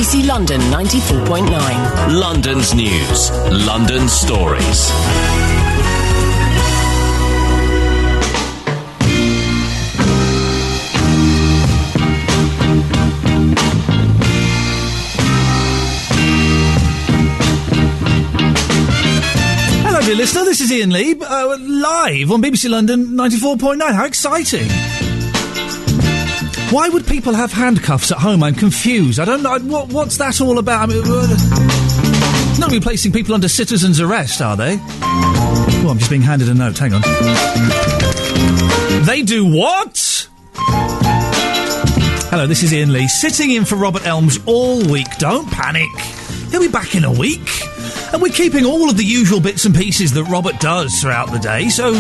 BBC London 94.9. London's news, London stories. Hello, dear listener. This is Iain Lee, live on BBC London 94.9. How exciting! Why would people have handcuffs at home? I'm confused. I don't know. What's that all about? I mean, not going to be placing people under citizen's arrest, are they? Oh, I'm just being handed a note. Hang on. They do what? Hello, this is Iain Lee, sitting in for Robert Elms all week. Don't panic. He'll be back in a week. And we're keeping all of the usual bits and pieces that Robert does throughout the day, so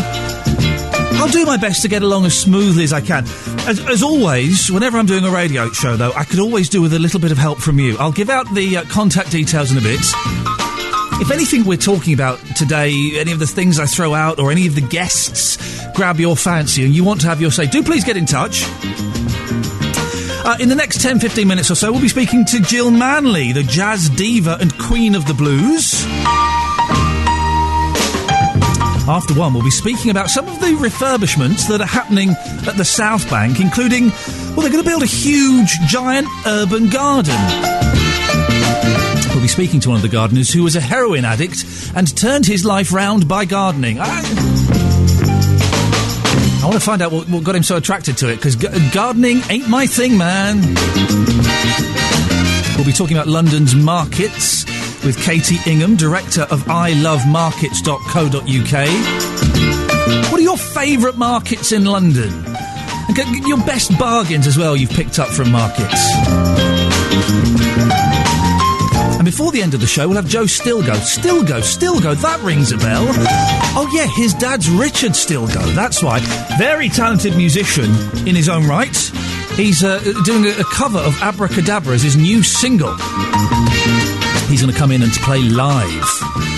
I'll do my best to get along as smoothly as I can. As always, whenever I'm doing a radio show, though, I could always do with a little bit of help from you. I'll give out the contact details in a bit. If anything we're talking about today, any of the things I throw out or any of the guests grab your fancy and you want to have your say, do please get in touch. In the next 10-15 minutes or so, we'll be speaking to Jill Manley, the jazz diva and queen of the blues. After one, we'll be speaking about some of the refurbishments that are happening at the South Bank, including, well, they're going to build a huge, giant urban garden. We'll be speaking to one of the gardeners who was a heroin addict and turned his life round by gardening. I want to find out what got him so attracted to it, because gardening ain't my thing, man. We'll be talking about London's markets with Katie Ingham, director of ilovemarkets.co.uk. What are your favourite markets in London? And get your best bargains as well you've picked up from markets. And before the end of the show, we'll have Joe Stilgo. Stilgo, that rings a bell. Oh yeah, his dad's Richard Stilgo, that's why. Very talented musician in his own right. He's doing a cover of Abracadabra as his new single. He's going to come in and play live.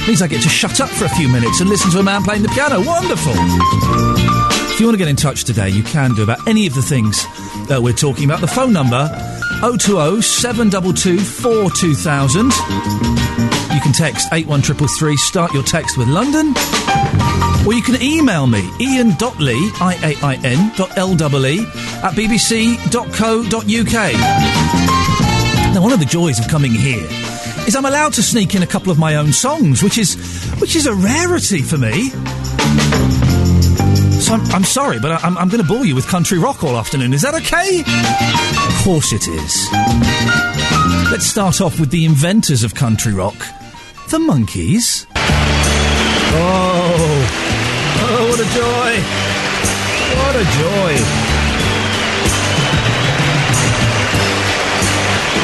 Means I get to shut up for a few minutes and listen to a man playing the piano. Wonderful! If you want to get in touch today, you can do about any of the things that we're talking about. The phone number, 020 722 42000. You can text 81333, start your text with London. Or you can email me, iain.lee, IAIN.LEE, at bbc.co.uk. Now, one of the joys of coming here is I'm allowed to sneak in a couple of my own songs, which is a rarity for me. So I'm sorry, but I'm going to bore you with country rock all afternoon. Is that okay? Of course it is. Let's start off with the inventors of country rock, the Monkees. Oh, what a joy! What a joy!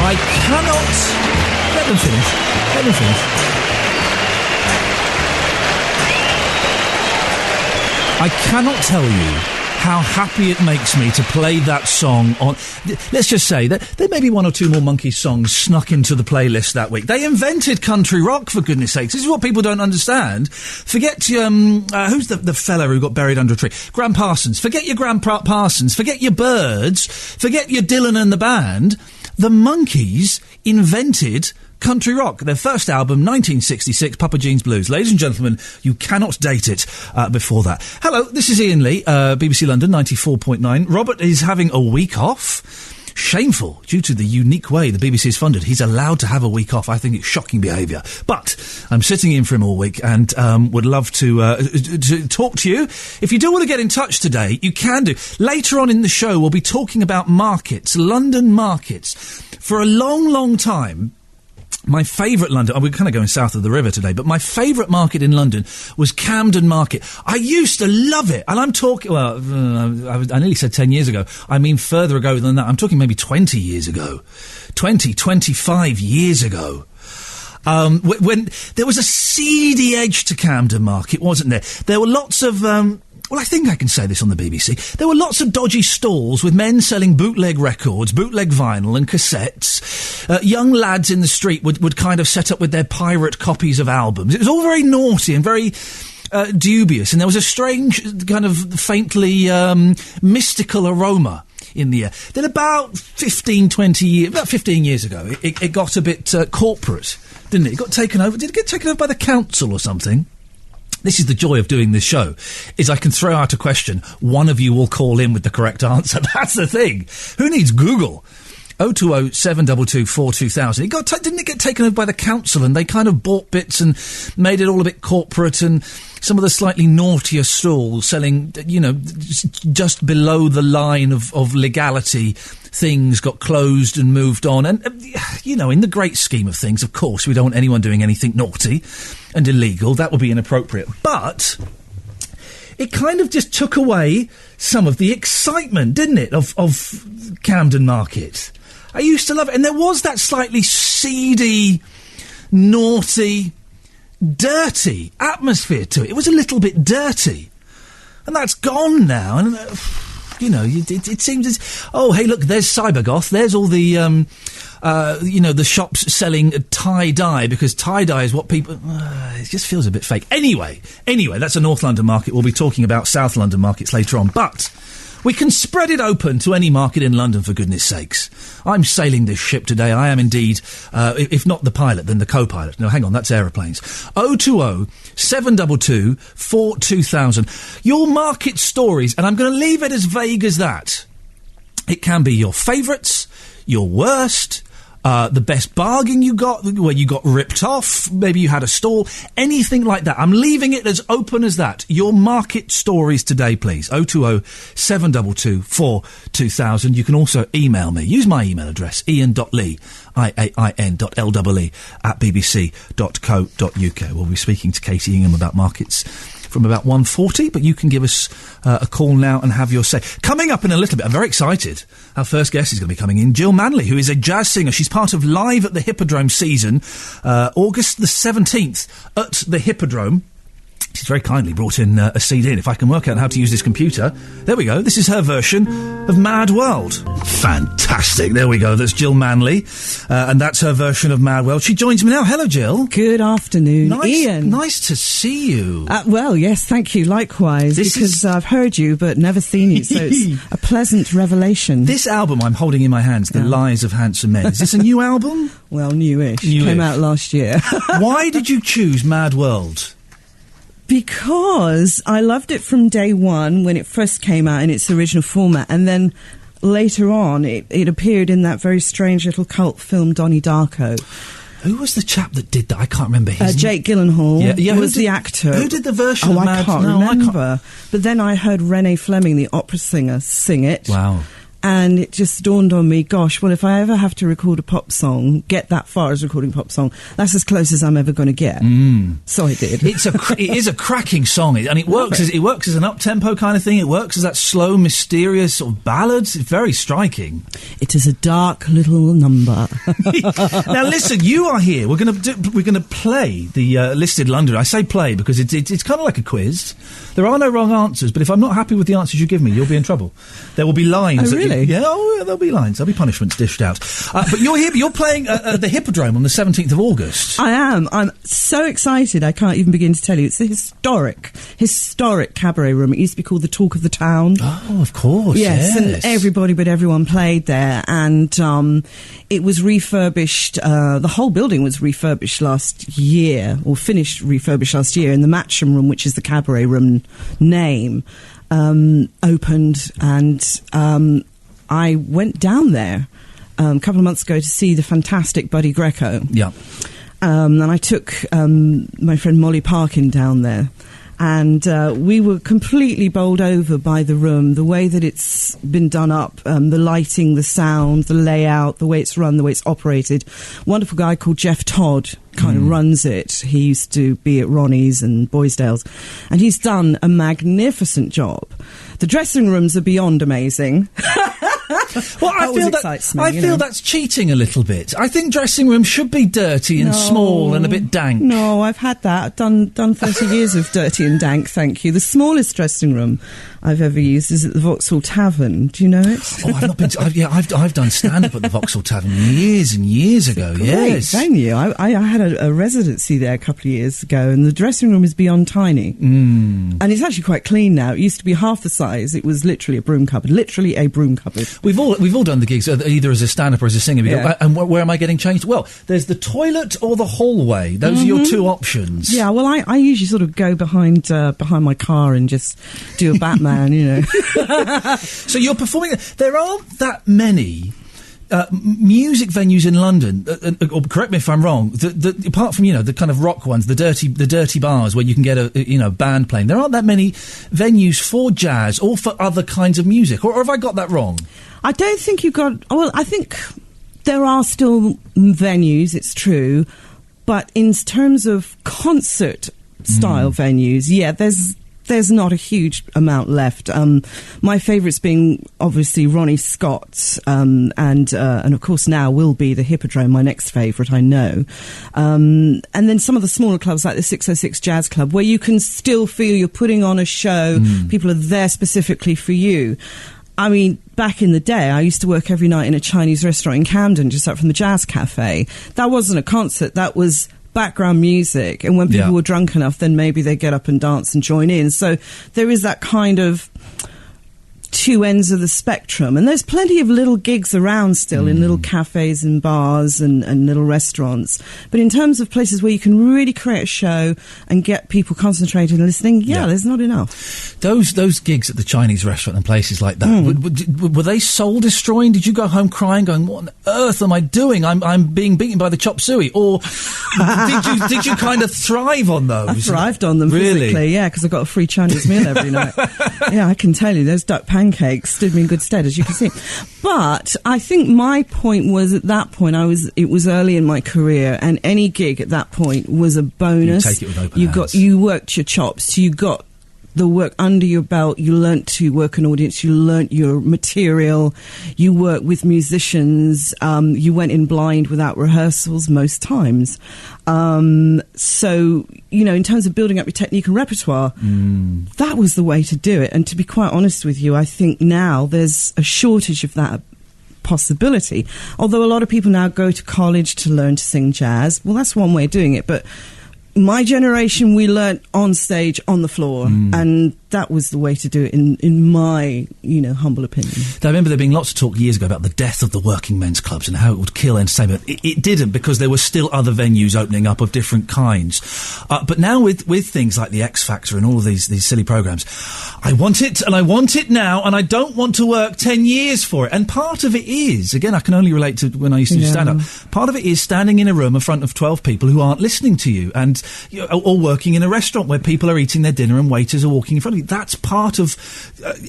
I cannot... Let them finish. I cannot tell you how happy it makes me to play that song on... Let's just say that there may be one or two more Monkees songs snuck into the playlist that week. They invented country rock, for goodness sakes. This is what people don't understand. Forget, who's the fella who got buried under a tree? Gram Parsons. Forget your Gram Parsons. Forget your Birds. Forget your Dylan and the band. The Monkees invented country rock. Their first album, 1966, Papa Jean's Blues. Ladies and gentlemen, you cannot date it before that. Hello, this is Iain Lee, BBC London 94.9. Robert is having a week off. Shameful, due to the unique way the BBC is funded. He's allowed to have a week off. I think it's shocking behaviour. But I'm sitting in for him all week and would love to talk to you. If you do want to get in touch today, you can do. Later on in the show, we'll be talking about markets, London markets. For a long, long time, my favourite London... we're kind of going south of the river today, but my favourite market in London was Camden Market. I used to love it. And I'm talking... Well, I nearly said 10 years ago. I mean further ago than that. I'm talking maybe 20 years ago. 25 years ago. When there was a seedy edge to Camden Market, wasn't there? There were lots of... well, I think I can say this on the BBC. There were lots of dodgy stalls with men selling bootleg records, bootleg vinyl and cassettes. Young lads in the street would kind of set up with their pirate copies of albums. It was all very naughty and very dubious, and there was a strange kind of faintly mystical aroma in the air. Then about 15 years ago, it got a bit corporate, didn't it? It got taken over. Did it get taken over by the council or something? This is the joy of doing this show, is I can throw out a question. One of you will call in with the correct answer. That's the thing. Who needs Google? 020 722 42000. Didn't it get taken over by the council, and they kind of bought bits and made it all a bit corporate, and some of the slightly naughtier stalls selling, just below the line of legality, things got closed and moved on. And, in the great scheme of things, of course, we don't want anyone doing anything naughty and illegal. That would be inappropriate. But it kind of just took away some of the excitement, didn't it, of Camden Market. I used to love it. And there was that slightly seedy, naughty, dirty atmosphere to it. It was a little bit dirty. And that's gone now. And, it seems as... Oh, hey, look, there's Cybergoth. There's all the, the shops selling tie-dye, because tie-dye is what people... it just feels a bit fake. Anyway, that's a North London market. We'll be talking about South London markets later on. But we can spread it open to any market in London, for goodness sakes. I'm sailing this ship today. I am indeed, if not the pilot, then the co-pilot. No, hang on, that's aeroplanes. 020 722 42000. Your market stories, and I'm going to leave it as vague as that. It can be your favourites, your worst, the best bargain you got, where you got ripped off, maybe you had a stall, anything like that. I'm leaving it as open as that. Your market stories today, please. 020 722 42000. You can also email me. Use my email address, iain.lee, iain.lee at bbc.co.uk. We'll be speaking to Katie Ingham about markets from about 1:40, but you can give us a call now and have your say. Coming up in a little bit, I'm very excited. Our first guest is going to be coming in, Jill Manley, who is a jazz singer. She's part of Live at the Hippodrome season, August the 17th at the Hippodrome. She's very kindly brought in a CD, and if I can work out how to use this computer... There we go. This is her version of Mad World. Fantastic. There we go. That's Jill Manley, and that's her version of Mad World. She joins me now. Hello, Jill. Good afternoon, Iain. Nice to see you. Well, yes, thank you. Likewise, because I've heard you but never seen you, so it's a pleasant revelation. This album I'm holding in my hands, The Lies of Handsome Men. Is this a new album? Well, newish. Came out last year. Why did you choose Mad World? Because I loved it from day one when it first came out in its original format, and then later on it appeared in that very strange little cult film Donnie Darko. Who was the chap that did that? I can't remember his name. Jake Gyllenhaal was the actor. Who did the version of Mad? I can't remember. But then I heard Renee Fleming, the opera singer, sing it. Wow. And it just dawned on me, gosh, well, if I ever have to record a pop song, get that far as recording a pop song, that's as close as I'm ever going to get. So I did. It is a cracking song, and it works as an up-tempo kind of thing. It works as that slow, mysterious sort of ballad. It's very striking. It is a dark little number. Now, listen, you are here. We're going to play the listed London. I say play because it's kind of like a quiz. There are no wrong answers, but if I'm not happy with the answers you give me, you'll be in trouble. There will be lines. Oh, really? There'll be lines. There'll be punishments dished out. But you're here. You're playing at the Hippodrome on the 17th of August. I am. I'm so excited. I can't even begin to tell you. It's a historic cabaret room. It used to be called the Talk of the Town. Oh, of course. Yes. And everybody but everyone played there. And it was refurbished. The whole building was refurbished last year, or finished refurbished last year. And the Matcham Room, which is the cabaret room name, opened, and I went down there a couple of months ago to see the fantastic Buddy Greco. Yeah. And I took my friend Molly Parkin down there, and we were completely bowled over by the room, the way that it's been done up, the lighting, the sound, the layout, the way it's run, the way it's operated. Wonderful guy called Jeff Todd kind of runs it. He used to be at Ronnie's and Boysdale's, and he's done a magnificent job. The dressing rooms are beyond amazing. Well, I feel that's cheating a little bit. I think dressing rooms should be dirty and small and a bit dank. No, I've had that. I've done 30 years of dirty and dank, thank you. The smallest dressing room I've ever used is at the Vauxhall Tavern. Do you know it? Oh, I've not been to... I've done stand-up at the Vauxhall Tavern years and years ago, Great yes. venue. I had a residency there a couple of years ago, and the dressing room is beyond tiny. And it's actually quite clean now. It used to be half the size. It was literally a broom cupboard. Literally a broom cupboard. We've all done the gigs, either as a stand-up or as a singer. Yeah. And where am I getting changed? Well, there's the toilet or the hallway. Those are your two options. Yeah, well, I usually sort of go behind my car and just do a Batman, you know. So you're performing... There aren't that many... music venues in London, or correct me if I'm wrong, apart from, the kind of rock ones, the dirty bars where you can get a band playing, there aren't that many venues for jazz or for other kinds of music, or have I got that wrong? I don't think you've got... Well, I think there are still venues, it's true, but in terms of concert-style venues, yeah, there's not a huge amount left. My favourites being obviously Ronnie Scott's, and of course now will be the Hippodrome, my next favourite, I know. And then some of the smaller clubs like the 606 Jazz Club, where you can still feel you're putting on a show. People are there specifically for you. I mean, back in the day, I used to work every night in a Chinese restaurant in Camden, just up from the Jazz Cafe. That wasn't a concert, that was background music, and when people were drunk enough, then maybe they get up and dance and join in. So there is that kind of two ends of the spectrum, and there's plenty of little gigs around still in little cafes and bars and little restaurants. But in terms of places where you can really create a show and get people concentrated and listening, there's not enough. Those gigs at the Chinese restaurant and places like that, were they soul destroying? Did you go home crying, going, "What on earth am I doing? I'm being beaten by the chop suey," or did you kind of thrive on those? I thrived on them physically, yeah, because I got a free Chinese meal every night. Yeah, I can tell you, those duck pancakes stood me in good stead, as you can see. But I think my point was, at that point, it was early in my career, and any gig at that point was a bonus. You take it with open hands. You worked your chops, you got the work under your belt, you learnt to work an audience, you learnt your material, you worked with musicians, you went in blind without rehearsals most times. So, in terms of building up your technique and repertoire, that was the way to do it. And to be quite honest with you, I think now there's a shortage of that possibility. Although a lot of people now go to college to learn to sing jazz. Well, that's one way of doing it, but my generation, we learnt on stage, on the floor, and that was the way to do it, in my, humble opinion. I remember there being lots of talk years ago about the death of the working men's clubs and how it would kill entertainment. It didn't, because there were still other venues opening up of different kinds. But now with things like the X Factor and all of these silly programmes, I want it, and I want it now, and I don't want to work 10 years for it. And part of it is, again, I can only relate to when I used to do stand-up, part of it is standing in a room in front of 12 people who aren't listening to you, and or working in a restaurant where people are eating their dinner and waiters are walking in front of you. That's part of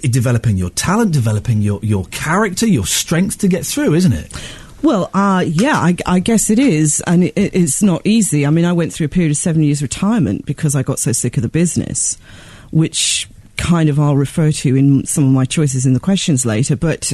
developing your talent, developing your character, your strength to get through, isn't it? Well, I guess it is, and it's not easy. I mean, I went through a period of 7 years retirement because I got so sick of the business, which kind of I'll refer to in some of my choices in the questions later, but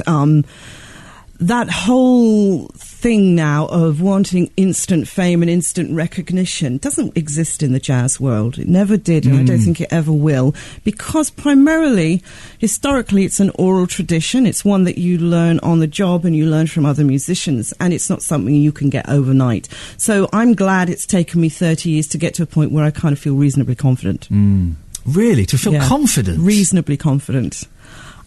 that whole thing now of wanting instant fame and instant recognition doesn't exist in the jazz world. It never did, and I don't think it ever will, because primarily, historically, it's an oral tradition. It's one that you learn on the job and you learn from other musicians, and it's not something you can get overnight. So I'm glad it's taken me 30 years to get to a point where I kind of feel reasonably confident. Really? To feel confident? Reasonably confident.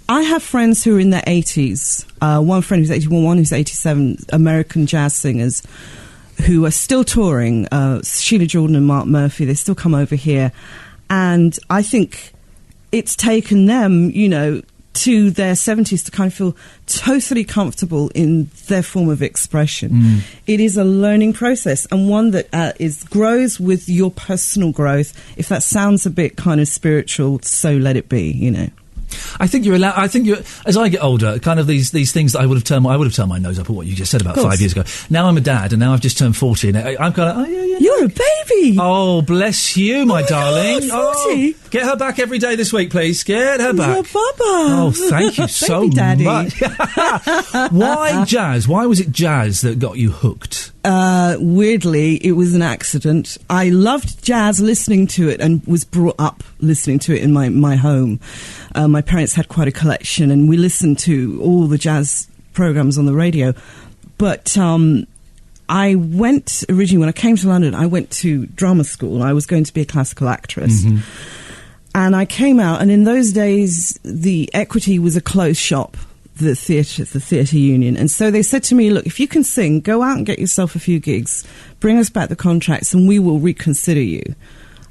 I have friends who are in their 80s. One friend who's 81, one who's 87, American jazz singers who are still touring. Sheila Jordan and Mark Murphy, they still come over here. And I think it's taken them, to their 70s to kind of feel totally comfortable in their form of expression. It is a learning process, and one that grows with your personal growth. If that sounds a bit kind of spiritual, so let it be, I think you're allowed. I think as I get older, kind of these things that I would have turned my nose up at what you just said about 5 years ago. Now I'm a dad, and now I've just turned 40, and I'm kind of, oh yeah. You're a baby. Oh, bless you, my darling. God, 40. Get her back every day this week, please. Get her back. Your bubba. Oh, thank you so Daddy. much. Why jazz? Why was it jazz that got you hooked? Weirdly, it was an accident. I loved jazz, listening to it, and was brought up listening to it in my home. My parents had quite a collection, and we listened to all the jazz programs on the radio. But I went, originally when I came to London, I went to drama school. I was going to be a classical actress. Mm-hmm. And I came out, and in those days, the Equity was a closed shop, the theatre union. And so they said to me, look, if you can sing, go out and get yourself a few gigs, bring us back the contracts, and we will reconsider you.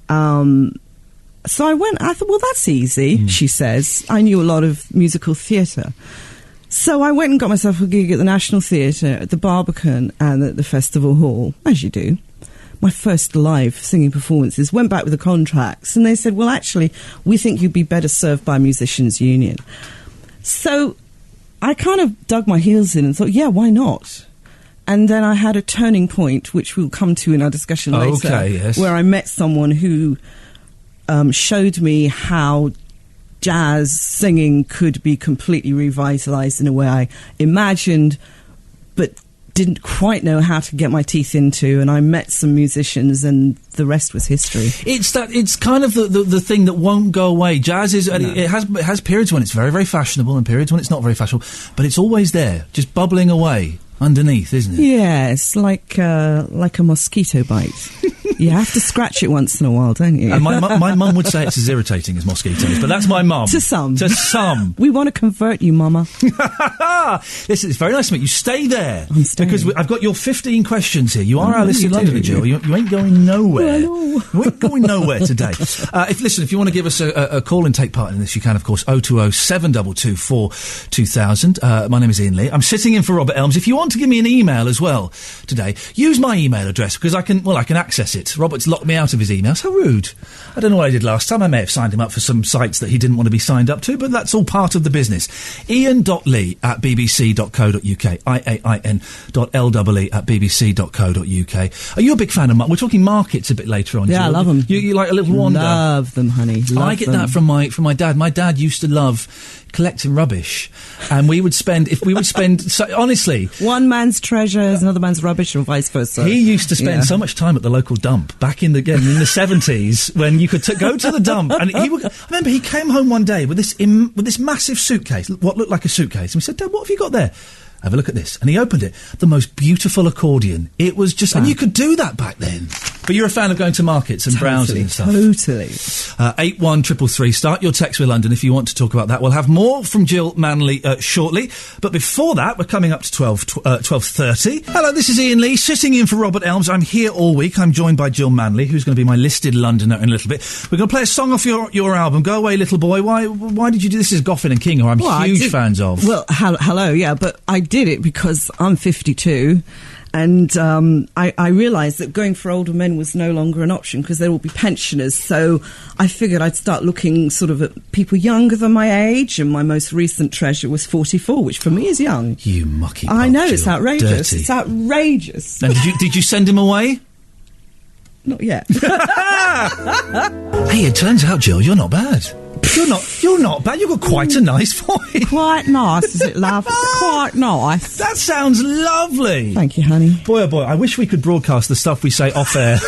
So I went, I thought, well, that's easy, she says. I knew a lot of musical theatre. So I went and got myself a gig at the National Theatre, at the Barbican, and at the Festival Hall, as you do. My first live singing performances, went back with the contracts, and they said, well, actually, we think you'd be better served by a musicians' union. So I kind of dug my heels in and thought, yeah, why not? And then I had a turning point, which we'll come to in our discussion later, yes. where I met someone who showed me how jazz singing could be completely revitalised in a way I imagined, but didn't quite know how to get my teeth into, and I met some musicians, and the rest was history. It's kind of the thing that won't go away. Jazz is it has periods when it's very, very fashionable and periods when it's not very fashionable, but it's always there, just bubbling away underneath, isn't it? Yeah, it's like a mosquito bite. You have to scratch it once in a while, don't you? And my mum would say it's as irritating as mosquitoes, but that's my mum. To some. To some. We want to convert you, Mama. Listen, it's very nice to meet you. Stay there. I'm staying. Because I've got your 15 questions here. You are our listed Londoner, Jill. You ain't going nowhere. You ain't going nowhere today. If you want to give us a call and take part in this, you can, of course, 020 722 4000. My name is Iain Lee. I'm sitting in for Robert Elms. If you want to give me an email as well today, use my email address, because I can access it. Robert's locked me out of his emails. How rude. I don't know what I did last time. I may have signed him up for some sites that he didn't want to be signed up to, but that's all part of the business. iain.lee@bbc.co.uk. iain.lee@bbc.co.uk. Are you a big fan of markets? We're talking markets a bit later on. Yeah, Jill. I love them. You like a little wander? Love them, honey. I get that from my dad. My dad used to love collecting rubbish, and we would spend so, honestly, one man's treasure is another man's rubbish, or vice versa. He used to spend so much time at the local dump back in the 70s when you could go to the dump, and I remember he came home one day with this massive suitcase, what looked like a suitcase, and we said, Dad, what have you got there? Have a look at this. And he opened it. The most beautiful accordion. It was just... And you could do that back then. But you're a fan of going to markets and browsing and stuff. Totally. 81333. Start your text with London if you want to talk about that. We'll have more from Jill Manley shortly. But before that, we're coming up to 12:30. Hello, this is Iain Lee, sitting in for Robert Elms. I'm here all week. I'm joined by Jill Manley, who's going to be my listed Londoner in a little bit. We're going to play a song off your album, Go Away Little Boy. Why did you do this? This is Goffin and King, who I'm huge fans of. Well, hello, yeah, but I did it because I'm 52, and I realised that going for older men was no longer an option because they'd all be pensioners. So I figured I'd start looking sort of at people younger than my age, and my most recent treasure was 44, which for me is young. You mucky I know, it's Jill. outrageous. Dirty. It's outrageous. And did you send him away? Not yet. Hey, it turns out, Jill, you're not bad. You're not bad. You've got quite a nice voice. Quite nice, is it, love? Quite nice. That sounds lovely. Thank you, honey. Boy, oh boy, I wish we could broadcast the stuff we say off air.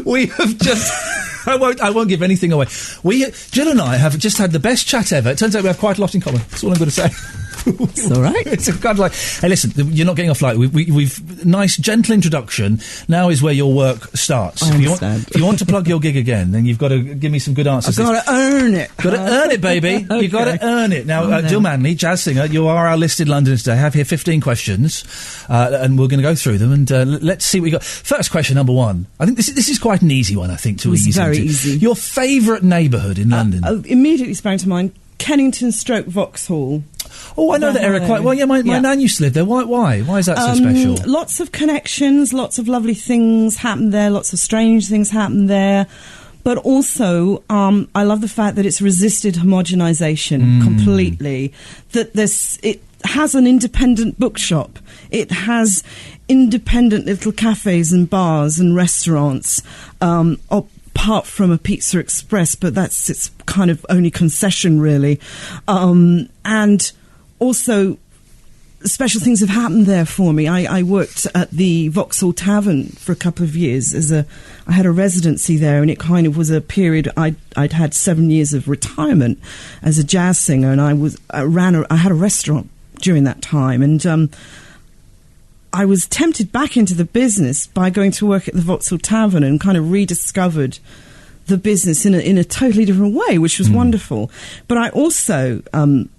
We have just... I won't give anything away. Jill and I have just had the best chat ever. It turns out we have quite a lot in common. That's all I'm going to say. It's all right. It's a kind of like, hey, listen, you're not getting off light. We've nice, gentle introduction. Now is where your work starts. I understand. If you want to plug your gig again, then you've got to give me some good answers. I've got to earn it. Got to earn it, baby. Okay. You've got to earn it. Now, Jill Manley, jazz singer, you are our listed Londoner today. I have here 15 questions, and we're going to go through them, and let's see what we got. First question, number one. I think this is quite an easy one, I think, to ease into. Very easy. Your favourite neighbourhood in London? Immediately sprang to mind, Kennington / Vauxhall. Oh, I know that area quite well. Yeah, my nan used to live there. Why? Why is that so special? Lots of connections, lots of lovely things happen there, lots of strange things happen there. But also, I love the fact that it's resisted homogenisation completely. That it has an independent bookshop. It has independent little cafes and bars and restaurants, apart from a Pizza Express, but that's its kind of only concession, really. And also, special things have happened there for me. I worked at the Vauxhall Tavern for a couple of years I had a residency there, and it kind of was a period. I'd had 7 years of retirement as a jazz singer, and I had a restaurant during that time, and I was tempted back into the business by going to work at the Vauxhall Tavern and kind of rediscovered the business in a totally different way, which was wonderful. But I also, in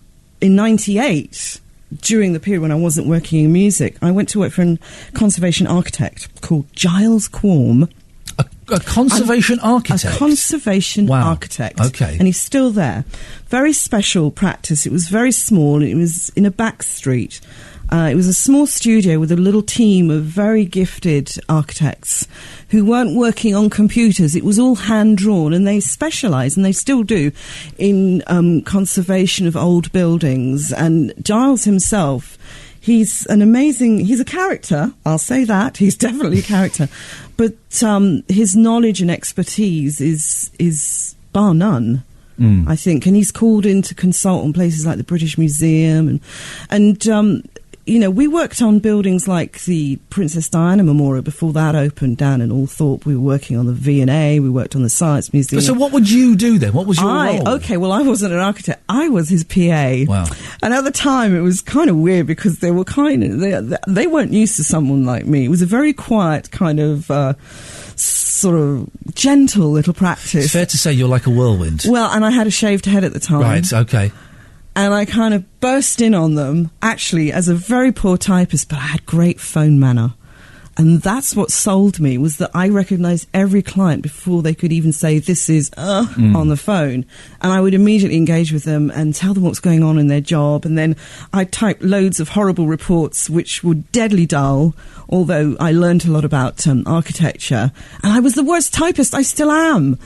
98, during the period when I wasn't working in music, I went to work for a conservation architect called Giles Quorm. A conservation architect? A conservation architect. Okay. And he's still there. Very special practice. It was very small. It was in a back street. It was a small studio with a little team of very gifted architects who weren't working on computers. It was all hand-drawn, and they specialised, and they still do, in conservation of old buildings. And Giles himself, he's a character, I'll say that. He's definitely a character. But his knowledge and expertise is bar none, I think. And he's called in to consult on places like the British Museum. And we worked on buildings like the Princess Diana Memorial before that opened down in Althorpe. We were working on the V&A. We worked on the Science Museum. So what would you do then? What was your role? Okay, well, I wasn't an architect. I was his PA. Wow. And at the time, it was kind of weird because they were they weren't used to someone like me. It was a very quiet kind of sort of gentle little practice. It's fair to say you're like a whirlwind. Well, and I had a shaved head at the time. Right, okay. And I kind of burst in on them, actually, as a very poor typist, but I had great phone manner. And that's what sold me, was that I recognised every client before they could even say, this is on the phone. And I would immediately engage with them and tell them what's going on in their job. And then I'd type loads of horrible reports, which were deadly dull, although I learned a lot about architecture. And I was the worst typist. I still am.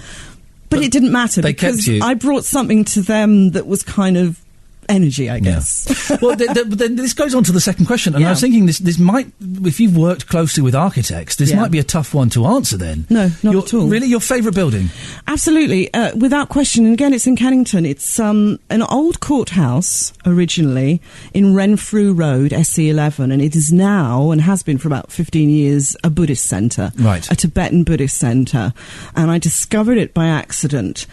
But it didn't matter, because I brought something to them that was kind of energy, I guess. Yeah. Well, then this goes on to the second question, and I was thinking this might, if you've worked closely with architects, this might be a tough one to answer then. No, not at all. Really? Your favourite building? Absolutely, without question. And again, it's in Kennington. It's an old courthouse, originally, in Renfrew Road, SE11, and it is now, and has been for about 15 years, a Buddhist centre. Right. A Tibetan Buddhist centre. And I discovered it by accident.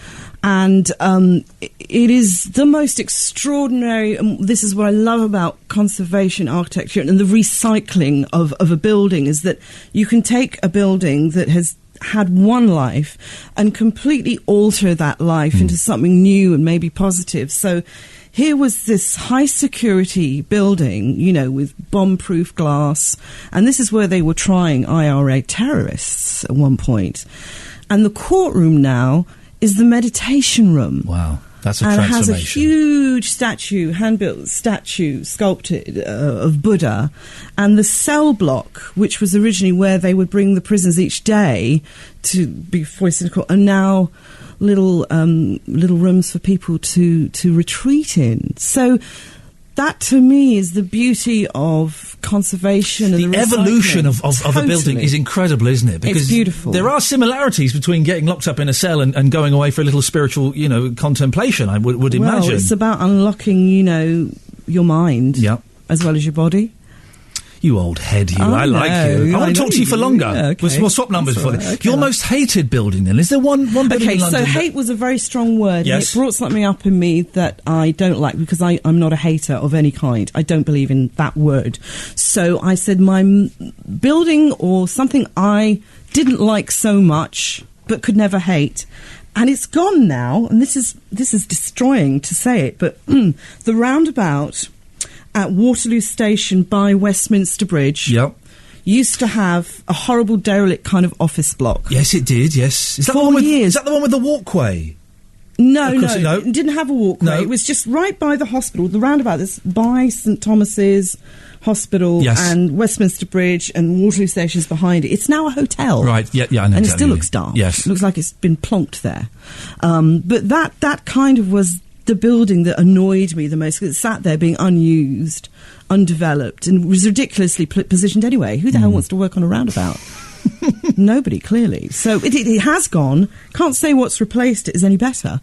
And it is the most extraordinary, and this is what I love about conservation architecture and the recycling of a building, is that you can take a building that has had one life and completely alter that life into something new and maybe positive. So here was this high security building, with bomb-proof glass, and this is where they were trying IRA terrorists at one point. And the courtroom now is the meditation room. Wow, that's a transformation. And it has a huge statue, hand-built statue, sculpted, of Buddha. And the cell block, which was originally where they would bring the prisoners each day to be foisted in court, are now little rooms for people to retreat in. So that, to me, is the beauty of conservation and the evolution of a building is incredible, isn't it? Because it's beautiful. There are similarities between getting locked up in a cell and going away for a little spiritual, contemplation, I would imagine. Well, it's about unlocking, your mind as well as your body. You old head, you. I like you. I want to talk to you for longer. Yeah, okay. We'll swap numbers for this. Okay. Your most hated building, then? Is there one building in London? So hate was a very strong word. Yes. And it brought something up in me that I don't like, because I'm not a hater of any kind. I don't believe in that word. So I said my building, or something I didn't like so much but could never hate. And it's gone now, and this is destroying to say it, but the roundabout at Waterloo Station by Westminster Bridge used to have a horrible derelict kind of office block. Yes, it did, yes. Is that the one with the walkway? No, it didn't have a walkway. No. It was just right by the hospital, the roundabout that's by St Thomas's Hospital and Westminster Bridge, and Waterloo Station's behind it. It's now a hotel. Right, yeah, I know. And it still looks dark. Yes. It looks like it's been plonked there. But that kind of was the building that annoyed me the most, because it sat there being unused, undeveloped, and was ridiculously positioned anyway. Who the hell wants to work on a roundabout? Nobody, clearly. So it has gone. Can't say what's replaced it is any better.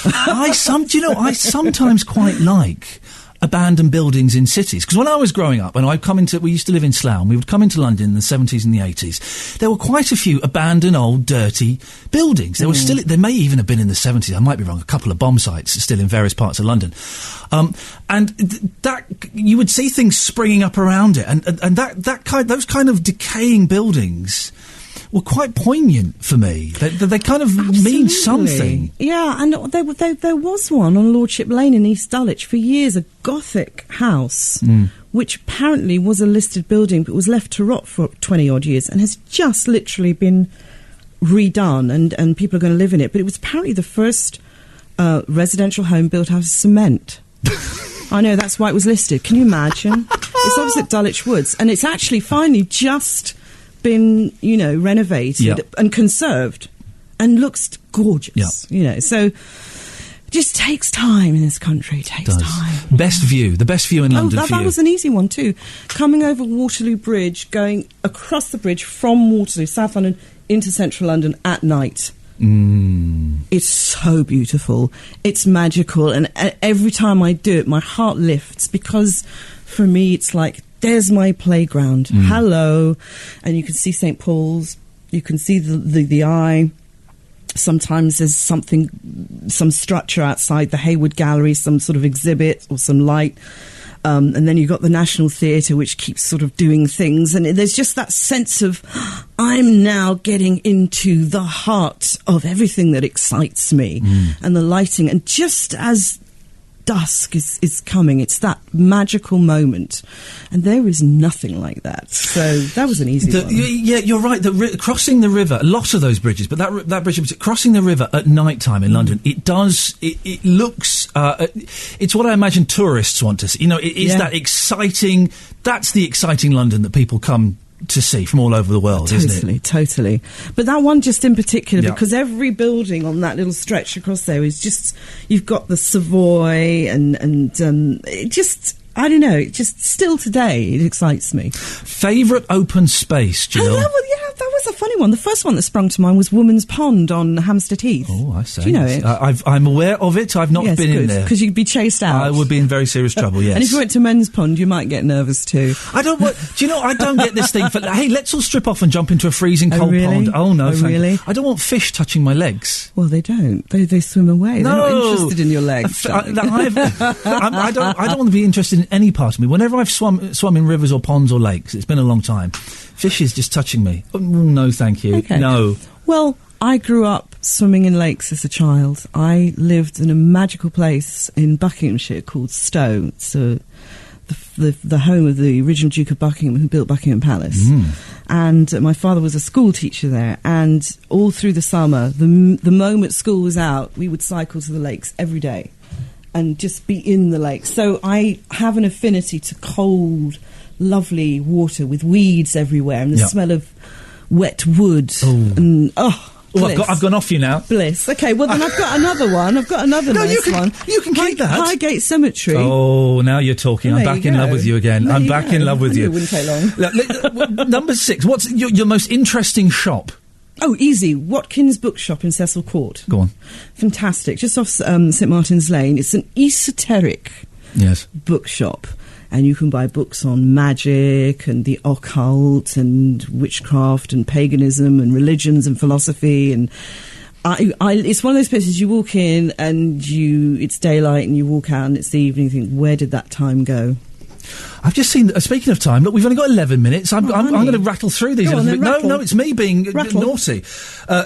I sometimes quite like abandoned buildings in cities. Because when I was growing up, and we used to live in Slough, and we would come into London in the 70s and the 80s, there were quite a few abandoned, old, dirty buildings. There were there may even have been in the 70s, I might be wrong, a couple of bomb sites still in various parts of London. And that, you would see things springing up around it, and those kind of decaying buildings were quite poignant for me. They kind of mean something. Yeah, and there was one on Lordship Lane in East Dulwich for years, a Gothic house, which apparently was a listed building but was left to rot for 20-odd years and has just literally been redone, and people are going to live in it. But it was apparently the first residential home built out of cement. I know, that's why it was listed. Can you imagine? It's opposite Dulwich Woods, and it's actually finally just been, renovated and conserved and looks gorgeous. So it just takes time in this country. It takes time. The best view in London for you. That was an easy one too. Coming over Waterloo Bridge, going across the bridge from Waterloo, South London, into central London at night. It's so beautiful. It's magical, and every time I do it, my heart lifts, because for me it's like, there's my playground. Hello. And you can see St. Paul's, you can see the eye. Sometimes there's some structure outside the Hayward Gallery, some sort of exhibit or some light. And then you've got the National Theatre, which keeps sort of doing things. And there's just that sense of, I'm now getting into the heart of everything that excites me. And the lighting. And just as dusk is coming, it's that magical moment, and there is nothing like that. So that was an easy one. Yeah, you're right. Crossing the river, a lot of those bridges, but that bridge, crossing the river at night time in London, it looks. It's what I imagine tourists want to see. It is that exciting. That's the exciting London that people come to see from all over the world, isn't it? Totally. But that one just in particular, because every building on that little stretch across there is just, you've got the Savoy and it just, I don't know, it just still today it excites me. Favourite open space, Jill? Oh, that was a funny one. The first one that sprung to mind was Woman's Pond on Hampstead Heath. Oh, I see. Do you know it? I'm aware of it. I've not been in there. Because you'd be chased out. I would be in very serious trouble, yes. And if you went to Men's Pond, you might get nervous too. I don't get this thing for, hey, let's all strip off and jump into a freezing cold pond. Oh, no, really? I don't want fish touching my legs. Well, they don't. They swim away. No. They're not interested in your legs. I don't want to be interested in any part of me. Whenever I've swum in rivers or ponds or lakes, it's been a long time, fish is just touching me. Oh, no, thank you. Okay. No. Well, I grew up swimming in lakes as a child. I lived in a magical place in Buckinghamshire called Stowe. It's the home of the original Duke of Buckingham, who built Buckingham Palace. And my father was a school teacher there, and all through the summer, the moment school was out, we would cycle to the lakes every day and just be in the lake. So I have an affinity to cold, lovely water with weeds everywhere and the smell of wet wood. And I've gone off you now. Bliss. Okay, well then I've got another one. I've got another nice one. You can keep that. Highgate Cemetery. Oh, now you're talking. I'm back in love with you again. I'm back in love with you. It wouldn't take long. Number 6. What's your most interesting shop? Oh, easy. Watkins Bookshop in Cecil Court. Go on. Fantastic. Just off St Martin's Lane. It's an esoteric bookshop. And you can buy books on magic and the occult and witchcraft and paganism and religions and philosophy. And it's one of those places you walk in and it's daylight and you walk out and it's the evening. You think, where did that time go? I've just seen, speaking of time, look, we've only got 11 minutes. I'm going to rattle through these. No, it's me being naughty.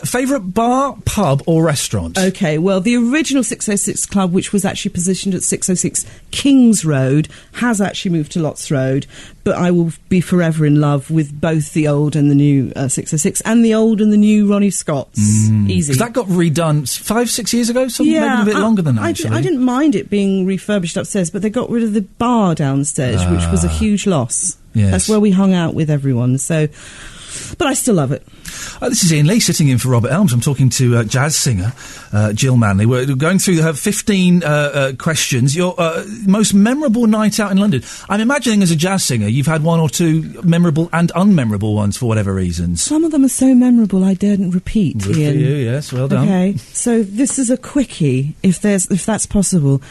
Favourite bar, pub or restaurant? OK, well, the original 606 Club, which was actually positioned at 606 Kings Road, has actually moved to Lots Road, but I will be forever in love with both the old and the new 606 and the old and the new Ronnie Scott's. Easy. Because that got redone 5-6 years ago, maybe a bit longer than that, actually. I didn't mind it being refurbished upstairs, but they got rid of the bar downstairs, which was a huge loss. Yes. That's where we hung out with everyone, so... But I still love it. This is Iain Lee sitting in for Robert Elms. I'm talking to jazz singer Jill Manley. We're going through her 15 questions. Your most memorable night out in London. I'm imagining as a jazz singer you've had one or two memorable and unmemorable ones for whatever reasons. Some of them are so memorable I daren't repeat. Good Ian. for you, yes, well done. Okay, so this is a quickie, if that's possible.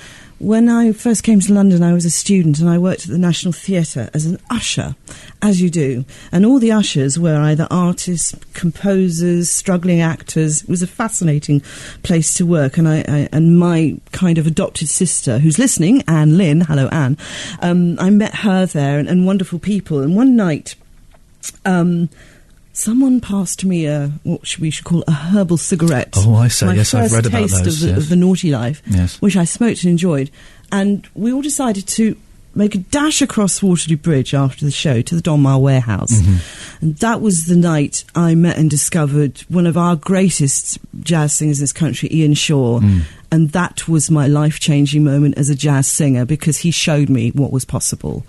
when I first came to London, I was a student and I worked at the National Theatre as an usher, as you do. And all the ushers were either artists, composers, struggling actors. It was a fascinating place to work. And and my kind of adopted sister, who's listening, Anne Lynn, hello Anne, I met her there and wonderful people. And one night, someone passed me what we should call a herbal cigarette. Oh, I say, yes, I've read about those. My first taste of the naughty life, yes, which I smoked and enjoyed. And we all decided to make a dash across Waterloo Bridge after the show to the Donmar Warehouse. Mm-hmm. And that was the night I met and discovered one of our greatest jazz singers in this country, Ian Shaw. And that was my life-changing moment as a jazz singer, because he showed me what was possible.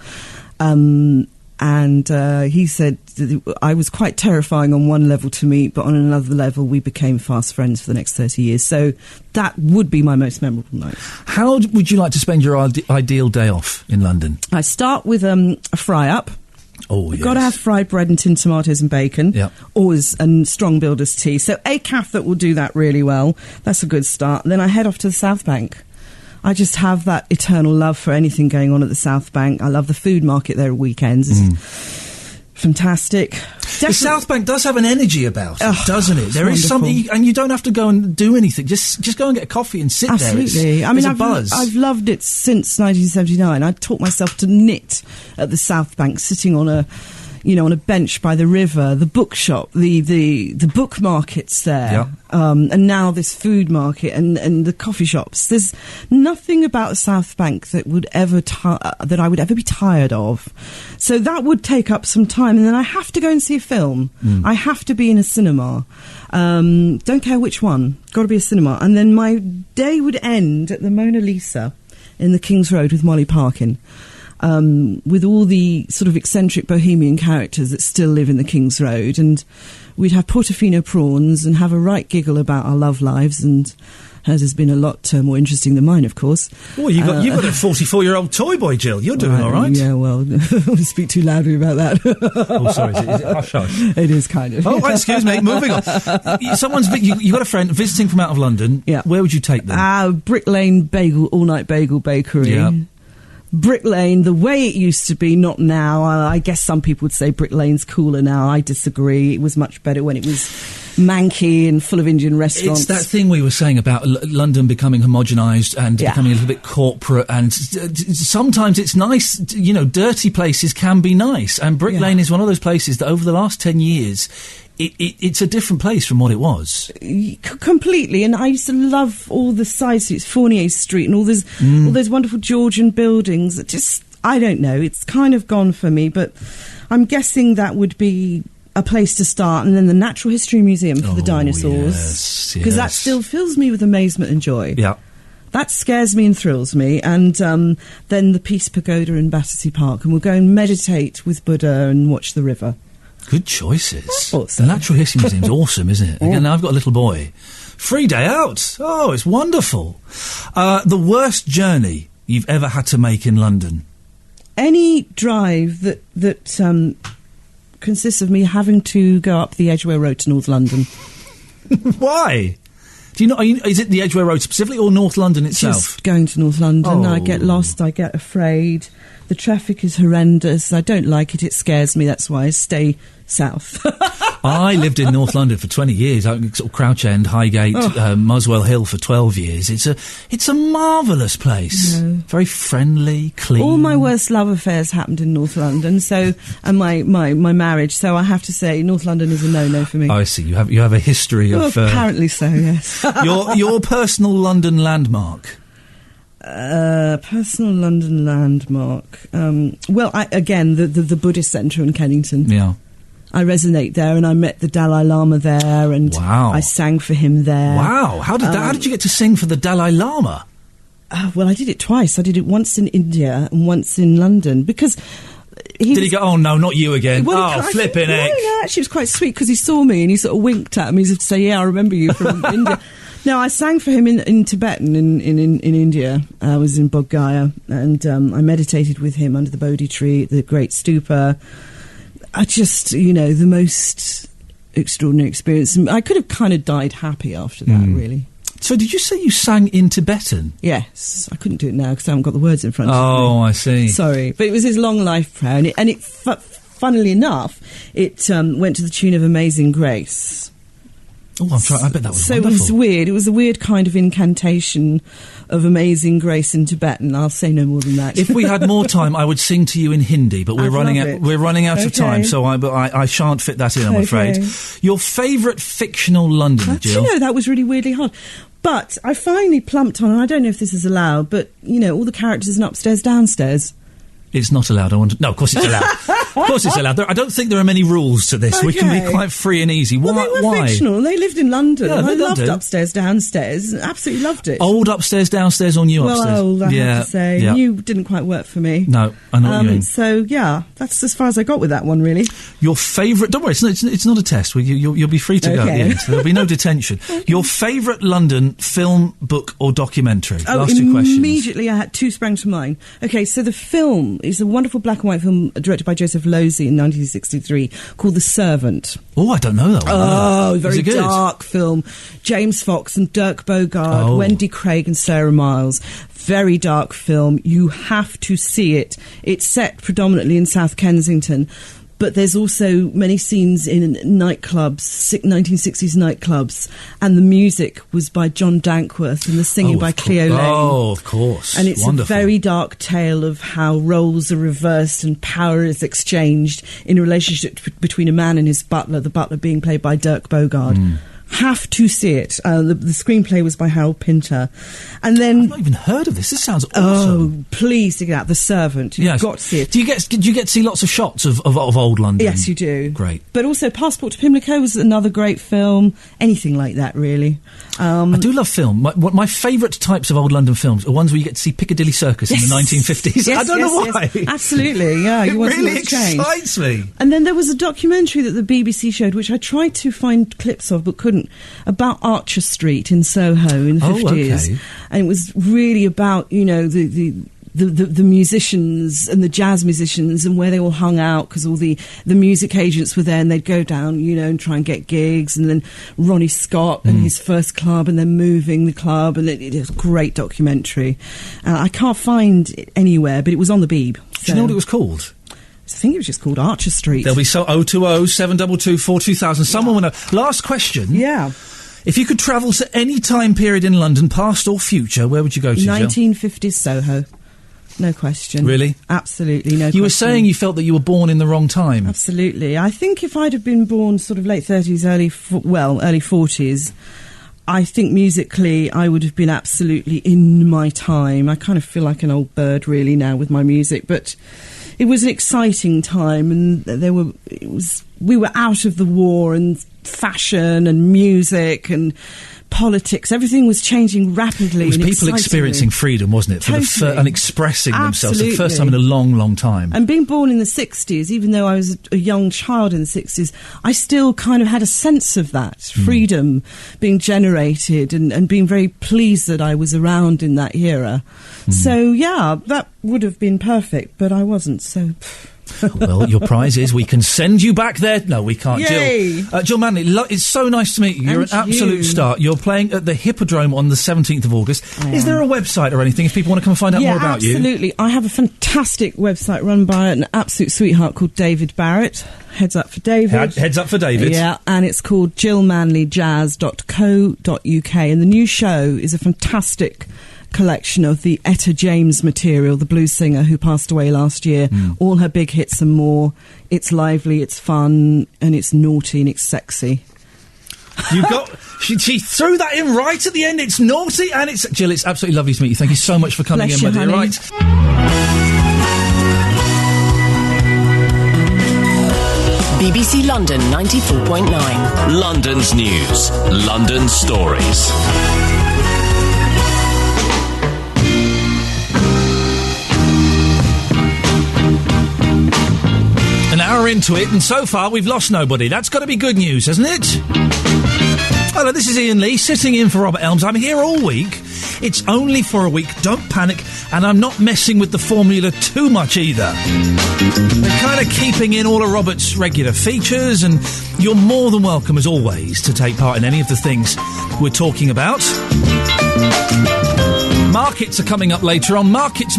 And he said that I was quite terrifying on one level to meet, but on another level we became fast friends for the next 30 years. So that would be my most memorable night. How would you like to spend your ideal day off in London? I start with a fry-up. Oh, yes. Got to have fried bread and tinned tomatoes and bacon. Yep. Always, and strong builder's tea. So a cafe that will do that really well. That's a good start. Then I head off to the South Bank. I just have that eternal love for anything going on at the South Bank. I love the food market there at weekends. It's fantastic. The South Bank does have an energy about it, doesn't it? There is something, and you don't have to go and do anything. Just go and get a coffee and sit there. Absolutely. I've loved it since 1979. I taught myself to knit at the South Bank, sitting on a bench by the river, the bookshop, the book markets there, yep. And now this food market and the coffee shops. There's nothing about the South Bank that that I would ever be tired of. So that would take up some time, and then I have to go and see a film. I have to be in a cinema. Don't care which one. Got to be a cinema. And then my day would end at the Mona Lisa in the King's Road with Molly Parkin. With all the sort of eccentric bohemian characters that still live in the King's Road, and we'd have Portofino prawns and have a right giggle about our love lives, and hers has been a lot more interesting than mine, of course. Well, you've got a 44-year-old toy boy, Jill. You're doing all right. Yeah, well, I don't speak too loudly about that. Oh, sorry, is it hush-hush? It is kind of. Oh, excuse me, moving on. You've got a friend visiting from out of London. Yeah. Where would you take them? Brick Lane all-night bagel bakery. Yeah. Brick Lane, the way it used to be, not now. I guess some people would say Brick Lane's cooler now. I disagree. It was much better when it was manky and full of Indian restaurants. It's that thing we were saying about London becoming homogenised and becoming a little bit corporate, and sometimes it's nice, dirty places can be nice, and Brick Lane is one of those places that over the last 10 years... It's a different place from what it was. Completely, and I used to love all the side streets, Fournier Street, and all those wonderful Georgian buildings. That just, I don't know, it's kind of gone for me, but I'm guessing that would be a place to start, and then the Natural History Museum for the dinosaurs, because that still fills me with amazement and joy. Yeah. That scares me and thrills me. And then the Peace Pagoda in Battersea Park, and we'll go and meditate with Buddha and watch the river. Good choices. The Natural History Museum's awesome, isn't it? Again, I've got a little boy. Free day out. Oh, it's wonderful. The worst journey you've ever had to make in London? Any drive that consists of me having to go up the Edgware Road to North London. Why? Do you know? Is it the Edgware Road specifically, or North London itself? Just going to North London. I get lost. I get afraid. The traffic is horrendous. I don't like it. It scares me. That's why I stay south. I lived in North London for 20 years, sort of Crouch End, Highgate, Muswell Hill for 12 years. It's a marvellous place. No. Very friendly, clean. All my worst love affairs happened in North London, and my marriage. So I have to say, North London is a no-no for me. Oh, I see. You have a history of. Apparently so. Yes. your personal London landmark. Personal London landmark. The Buddhist Centre in Kennington. Yeah. I resonate there, and I met the Dalai Lama there, and wow. I sang for him there. Wow! How did you get to sing for the Dalai Lama? Well, I did it twice. I did it once in India and once in London, because... Did he go, oh no, not you again? Flipping heck. No, actually, it was quite sweet, because he saw me and he sort of winked at me as if to say, yeah, I remember you from India. No, I sang for him in Tibetan in India. I was in Bodh Gaya, and I meditated with him under the Bodhi tree at the Great Stupa. I just, the most extraordinary experience. I could have kind of died happy after that, really. So did you say you sang in Tibetan? Yes. I couldn't do it now because I haven't got the words in front of me. Oh, I see. Sorry. But it was his Long Life Prayer, and it funnily enough, it went to the tune of Amazing Grace. Oh, I bet that was so wonderful. It was weird. It was a weird kind of incantation of Amazing Grace in Tibetan. I'll say no more than that. If we had more time, I would sing to you in Hindi, but we're running out of time, so I shan't fit that in, I'm afraid. Your favourite fictional Londoner, Jill? Do you know, that was really weirdly hard. But I finally plumped on, and I don't know if this is allowed, but, you know, all the characters in Upstairs, Downstairs. It's not allowed. No, of course it's allowed. Of course it's allowed. I don't think there are many rules to this. Okay. We can be quite free and easy. Well, they were fictional. They lived in London. Yeah, I loved London. Upstairs, Downstairs. Absolutely loved it. Old Upstairs, Downstairs, or new Upstairs? Well, old, I have to say. Yeah. New didn't quite work for me. No, I know what you mean. So, yeah, that's as far as I got with that one, really. Your favourite... Don't worry, it's not a test. You'll be free to go at the end. There'll be no detention. Your favourite London film, book, or documentary? Last two questions. Immediately I had two sprang to mind. Okay, so the film is a wonderful black and white film directed by Joseph Losey in 1963 called The Servant. Oh, I don't know that one. Oh, very Is it good? dark film. James Fox and Dirk Bogarde, Wendy Craig and Sarah Miles. Very dark film. You have to see it. It's set predominantly in South Kensington, but there's also many scenes in nightclubs, 1960s nightclubs, and the music was by John Dankworth and the singing by Cleo Lane. Oh, of course. And it's wonderful. a very dark tale of how roles are reversed and power is exchanged in a relationship between a man and his butler, the butler being played by Dirk Bogarde. Have to see it. The screenplay was by Harold Pinter. And then... I've not even heard of this. This sounds awesome. Oh, please dig it out. The Servant. You've got to see it. Do you get to see lots of shots of old London? Yes, you do. Great. But also Passport to Pimlico was another great film. Anything like that, really. I do love film. My favourite types of old London films are ones where you get to see Piccadilly Circus in the 1950s. Yes, I don't know why. Yes. Absolutely, yeah. It really excites me. And then there was a documentary that the BBC showed, which I tried to find clips of but couldn't, about Archer Street in Soho in the 50s. Okay. And it was really about, you know, the musicians and the jazz musicians and where they all hung out, because all the music agents were there and they'd go down, you know, and try and get gigs. And then Ronnie Scott and his first club, and then moving the club. And it was a great documentary. I can't find it anywhere, but it was on the Beeb. Do you know what it was called? I think it was just called Archer Street. There'll be 020 722 42000. Someone will know. Last question. Yeah. If you could travel to any time period in London, past or future, where would you go to, Jill? 1950s Soho. No question. Really? Absolutely, no question. You were saying you felt that you were born in the wrong time. Absolutely. I think if I'd have been born sort of late 30s, early 40s, I think musically I would have been absolutely in my time. I kind of feel like an old bird really now with my music, but it was an exciting time, and we were out of the war, and fashion and music and politics, everything was changing rapidly. It was people experiencing freedom, wasn't it? Totally. And expressing themselves for the Absolutely. first time in a long, long time. And being born in the 60s, even though I was a young child in the 60s, I still kind of had a sense of that freedom being generated, and being very pleased that I was around in that era. So, yeah, that would have been perfect, but I wasn't, so... Well, your prize is we can send you back there. No, we can't. Yay. Jill Manley, it's so nice to meet you. You're And an absolute you. star. You're playing at the Hippodrome on the 17th of August. Is there a website or anything if people want to come and find out more about you? Yeah, absolutely. I have a fantastic website run by an absolute sweetheart called David Barrett. Heads up for David. Heads up for David. Yeah, and it's called jillmanleyjazz.co.uk. And the new show is a fantastic collection of the Etta James material, the blues singer who passed away last year. All her big hits and more. It's lively, it's fun, and it's naughty, and it's sexy. You got... She threw that in right at the end. It's naughty and it's... Jill, it's absolutely lovely to meet you. Thank you so much for coming Bless in, my you, dear. honey. Right. BBC London 94.9. London's news, London stories. An hour into it, and so far we've lost nobody. That's got to be good news, hasn't it? Hello, this is Iain Lee, sitting in for Robert Elms. I'm here all week. It's only for a week, don't panic, and I'm not messing with the formula too much either. We're kind of keeping in all of Robert's regular features, and you're more than welcome, as always, to take part in any of the things we're talking about. Markets are coming up later on. Markets.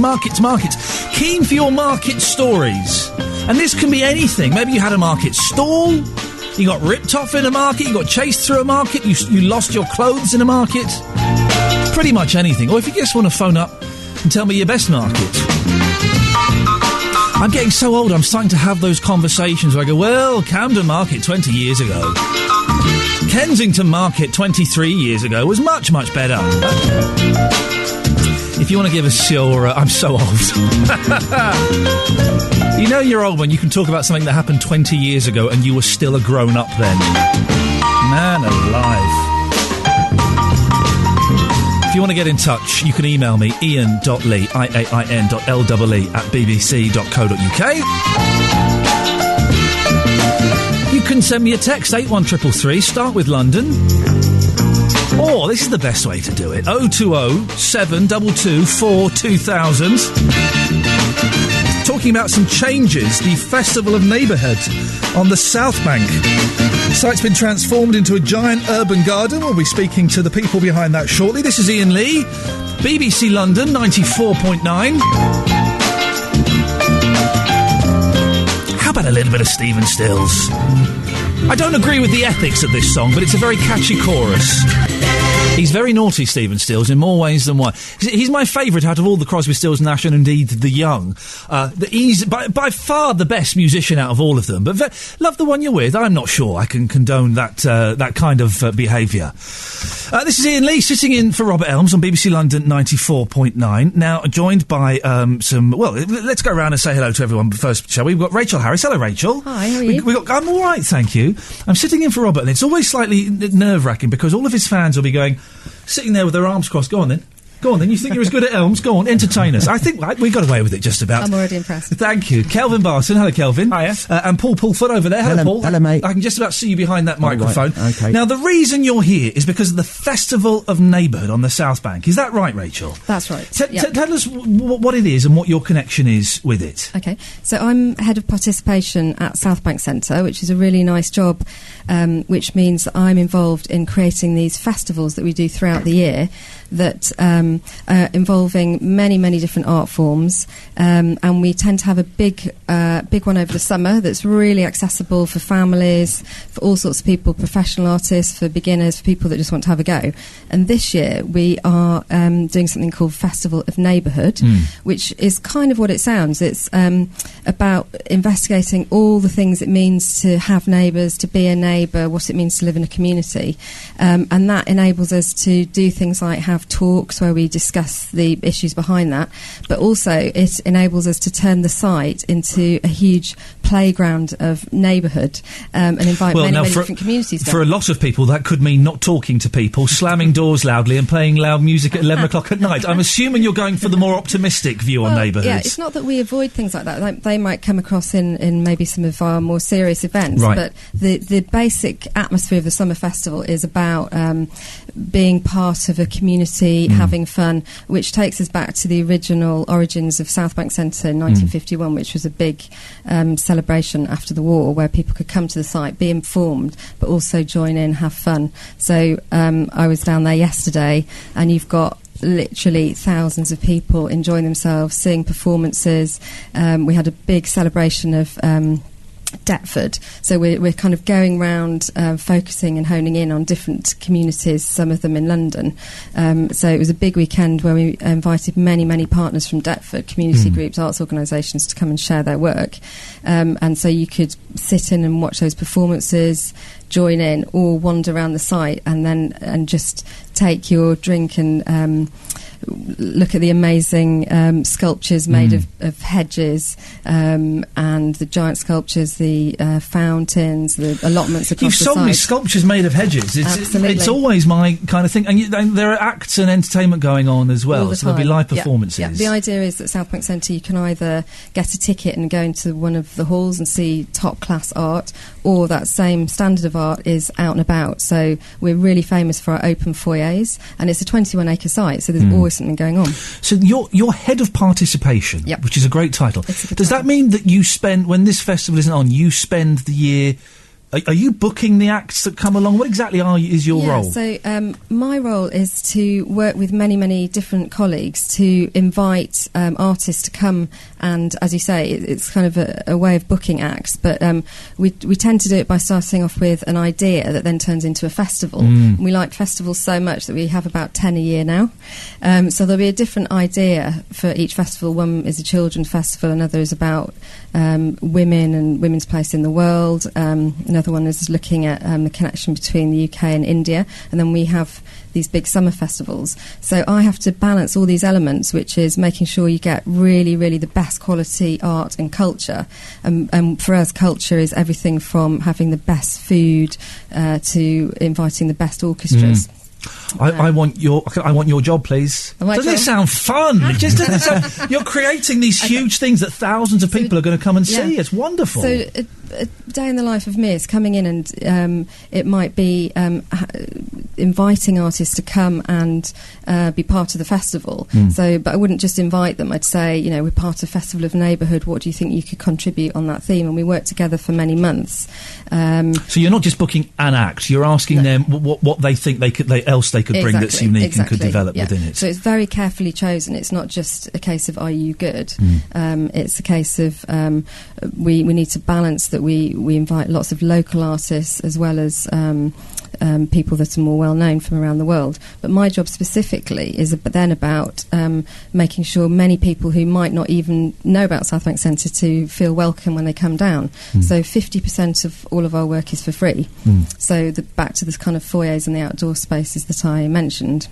Keen for your market stories. And this can be anything. Maybe you had a market stall, you got ripped off in a market, you got chased through a market, you lost your clothes in a market. Pretty much anything. Or if you just want to phone up and tell me your best market. I'm getting so old, I'm starting to have those conversations where I go, well, Camden Market 20 years ago. Kensington Market 23 years ago was much, much better. If you want to give us your... I'm so old. You know you're old when you can talk about something that happened 20 years ago and you were still a grown-up then. Man alive. If you want to get in touch, you can email me, iain.lee, iain.lee at bbc.co.uk. You can send me a text, 81333, start with London. Or, this is the best way to do it, 020 722 42000. Talking about some changes, the Festival of Neighbourhood on the South Bank. The site's been transformed into a giant urban garden. We'll be speaking to the people behind that shortly. This is Iain Lee, BBC London 94.9. How about a little bit of Stephen Stills? I don't agree with the ethics of this song, but it's a very catchy chorus. He's very naughty, Stephen Stills, in more ways than one. He's my favourite out of all the Crosby, Stills, Nash and indeed the Young. He's by far the best musician out of all of them. But love the one you're with. I'm not sure I can condone that kind of behaviour. This is Iain Lee, sitting in for Robert Elms on BBC London 94.9. Now, joined by some... Well, let's go around and say hello to everyone first, shall we? We've got Rachel Harris. Hello, Rachel. Hi, how are you? I'm all right, thank you. I'm sitting in for Robert, and it's always slightly nerve-wracking because all of his fans will be going... Sitting there with their arms crossed. Go on then. You think you're as good at Elms? Go on, entertain us. I think we got away with it just about. I'm already impressed. Thank you. Kelvin Barton. Hello, Kelvin. Hiya. And Paul Pulford over there. Hello, Paul. Hello, mate. I can just about see you behind that microphone. Right. Okay. Now, the reason you're here is because of the Festival of Neighbourhood on the South Bank. Is that right, Rachel? That's right. Tell us what it is and what your connection is with it. Okay. So I'm head of participation at South Bank Centre, which is a really nice job, which means that I'm involved in creating these festivals that we do throughout the year that involving many, many different art forms, and we tend to have a big one over the summer that's really accessible for families, for all sorts of people, professional artists, for beginners, for people that just want to have a go. And this year we are doing something called Festival of Neighbourhood, which is kind of what it sounds. It's about investigating all the things it means to have neighbours, to be a neighbour, what it means to live in a community, and that enables us to do things like have talks where we discuss the issues behind that, but also it enables us to turn the site into a huge playground of neighbourhood and invite many different communities down. For a lot of people that could mean not talking to people, slamming doors loudly and playing loud music at 11 o'clock at night. I'm assuming you're going for the more optimistic view on neighbourhoods. Yeah, it's not that we avoid things like that. They might come across in maybe some of our more serious events, right. But the basic atmosphere of the summer festival is about being part of a community, having fun, which takes us back to the original origins of South Bank Centre in 1951, which was a big celebration after the war where people could come to the site, be informed, but also join in, have fun. So I was down there yesterday, and you've got literally thousands of people enjoying themselves, seeing performances. We had a big celebration of Deptford, so we're kind of going round focusing and honing in on different communities, some of them in London. So it was a big weekend where we invited many partners from Deptford, community groups, arts organisations, to come and share their work, and so you could sit in and watch those performances, join in, or wander around the site and just take your drink and look at the amazing sculptures made of hedges, and the giant sculptures, the fountains, the allotments across the site. You've sold me sculptures made of hedges. Absolutely. It's always my kind of thing. And there are acts and entertainment going on as well, so there'll be live performances. Yeah. The idea is that South Bank Centre, you can either get a ticket and go into one of the halls and see top-class art, or that same standard of art is out and about. So we're really famous for our open foyers, and it's a 21-acre site, so there's always something going on. So you're head of participation, Yep. which is a great title. It's a good Does that title. mean that you spend, when this festival isn't on, you spend the year... Are you booking the acts that come along? What exactly is your role? So my role is to work with many, many different colleagues to invite artists to come, and as you say, it's kind of a way of booking acts, but we tend to do it by starting off with an idea that then turns into a festival. We like festivals so much that we have about 10 a year now. So there'll be a different idea for each festival. One is a children's festival, another is about women and women's place in the world. Another one is looking at the connection between the UK and India, and then we have these big summer festivals. So I have to balance all these elements, which is making sure you get really, really the best quality art and culture. And for us, culture is everything from having the best food to inviting the best orchestras. I want your job, please. Doesn't it sound fun? It just doesn't sound... You're creating these huge things that thousands of people are going to come and see. It's wonderful. So a day in the life of me is coming in, and it might be inviting artists to come and be part of the festival. So, but I wouldn't just invite them. I'd say, we're part of Festival of Neighbourhood. What do you think you could contribute on that theme? And we work together for many months. So you're not just booking an act. You're asking them what they think they could bring that's unique and could develop within it. So it's very carefully chosen. It's not just a case of, are you good? It's a case of we need to balance that we invite lots of local artists as well as people that are more well known from around the world. But my job specifically is then about making sure many people who might not even know about South Bank Centre to feel welcome when they come down. So 50% of all of our work is for free. So back to this kind of foyers and the outdoor spaces that I mentioned.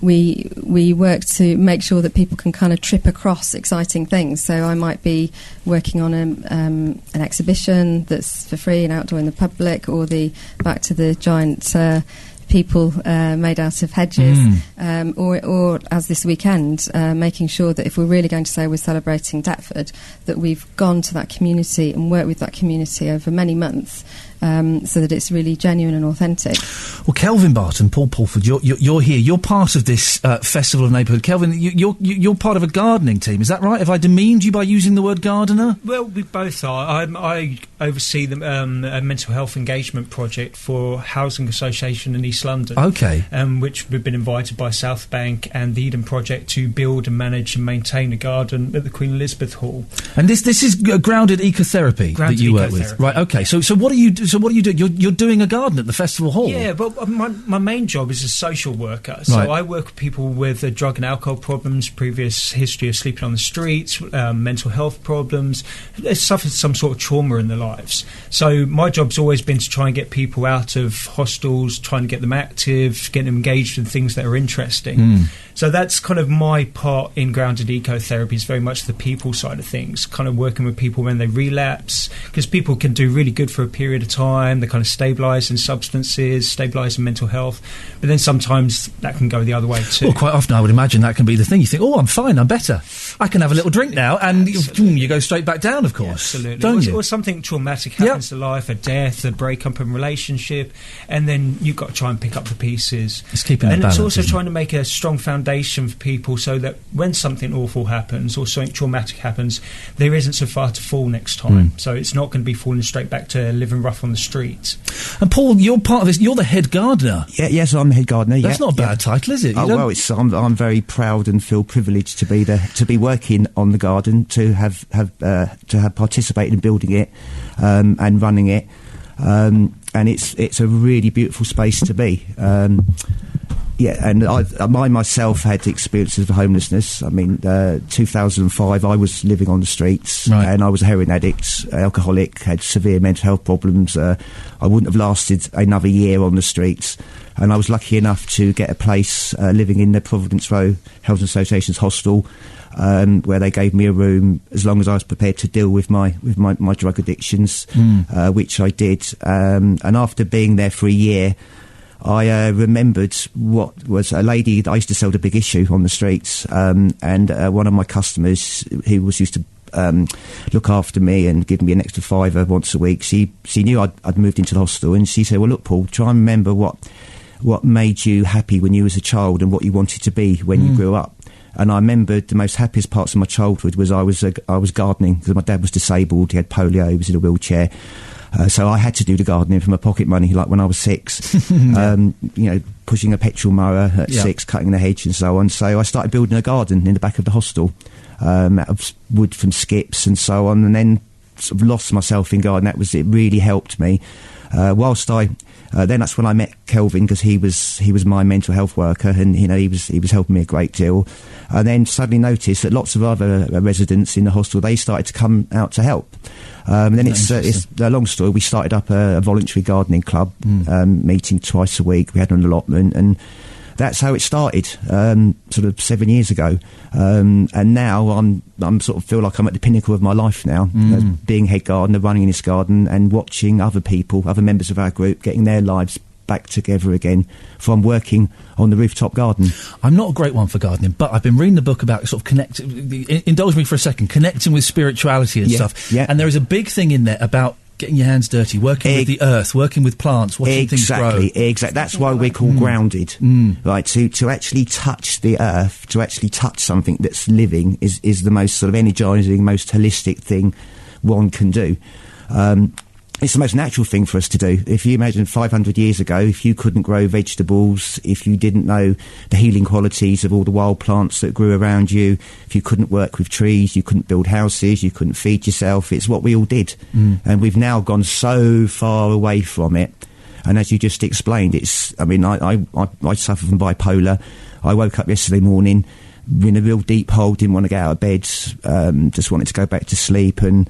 We work to make sure that people can kind of trip across exciting things. So I might be working on an exhibition that's for free and outdoor in the public, or back to the giant people made out of hedges, or as this weekend, making sure that if we're really going to say we're celebrating Deptford, that we've gone to that community and worked with that community over many months. So that it's really genuine and authentic. Well, Kelvin Barton, Paul Pulford, you're here. You're part of this Festival of Neighbourhood. Kelvin, you're part of a gardening team. Is that right? Have I demeaned you by using the word gardener? Well, we both are. I oversee the a mental health engagement project for Housing Association in East London. Okay. Which we've been invited by South Bank and the Eden Project to build and manage and maintain a garden at the Queen Elizabeth Hall. And this is grounded ecotherapy that you work with, right? Okay. So what do you do? So what do you do? You're doing a garden at the festival hall. Yeah, but my main job is a social worker. So I work with people with drug and alcohol problems, previous history of sleeping on the streets, mental health problems. They've suffered some sort of trauma in their lives. So my job's always been to try and get people out of hostels, trying to get them active, get them engaged in things that are interesting. So that's kind of my part in grounded ecotherapy, is very much the people side of things, kind of working with people when they relapse, because people can do really good for a period of time. They kind of stabilise in substances, stabilise in mental health, but then sometimes that can go the other way too. Well, quite often I would imagine that can be the thing. You think, oh, I'm fine, I'm better, I can have a little drink now, and you go straight back down, of course. Yeah, absolutely. Don't you? Or something traumatic happens to life, a death, a breakup in relationship, and then you've got to try and pick up the pieces. It's keeping and it balanced, it's also isn't trying to make a strong foundation for people so that when something awful happens or something traumatic happens, there isn't so far to fall next time. So it's not going to be falling straight back to living rough on the streets. And Paul, you're part of this. You're the head gardener. Yes, I'm the head gardener. That's not a bad title, is it? I'm very proud and feel privileged to be working on the garden, to have participated in building it and running it, and it's a really beautiful space to be. And I myself had experiences of homelessness. I mean, 2005, I was living on the streets, and I was a heroin addict, alcoholic, had severe mental health problems. I wouldn't have lasted another year on the streets, and I was lucky enough to get a place living in the Providence Row Housing Association's hostel, where they gave me a room as long as I was prepared to deal with my drug addictions, which I did. And after being there for a year, I remembered what was a lady that I used to sell the Big Issue on the streets, and one of my customers who was used to look after me and give me an extra £5 once a week. She knew I'd moved into the hostel, and she said, well, look, Paul, try and remember what made you happy when you was a child and what you wanted to be when you grew up. And I remembered the most happiest parts of my childhood was I was gardening, because my dad was disabled, he had polio, he was in a wheelchair. So I had to do the gardening for my pocket money, like when I was 6. Pushing a petrol mower at 6, cutting the hedge and so on. So I started building a garden in the back of the hostel, out of wood from skips and so on, and then sort of lost myself in gardening. It really helped me. Then that's when I met Kelvin, because he was my mental health worker, and he was helping me a great deal. And then suddenly noticed that lots of other residents in the hostel, they started to come out to help. And then it's a long story. We started up a voluntary gardening club, meeting twice a week. We had an allotment, and that's how it started, sort of 7 years ago. And now I'm sort of feel like I'm at the pinnacle of my life now, being head gardener, running in this garden, and watching other people, other members of our group, getting their lives back together again from working on the rooftop garden. I'm not a great one for gardening, but I've been reading the book about sort of indulge me for a second, connecting with spirituality and stuff. Yeah. And there is a big thing in there about getting your hands dirty, working with the earth, working with plants, watching things grow. Exactly. That's why we're called grounded. Right, to actually touch the earth, to actually touch something that's living is the most sort of energising, most holistic thing one can do. It's the most natural thing for us to do. If you imagine 500 years ago, if you couldn't grow vegetables, if you didn't know the healing qualities of all the wild plants that grew around you, if you couldn't work with trees, you couldn't build houses, you couldn't feed yourself, it's what we all did. And we've now gone so far away from it. And as you just explained, I suffer from bipolar. I woke up yesterday morning in a real deep hole, didn't want to get out of bed, just wanted to go back to sleep, and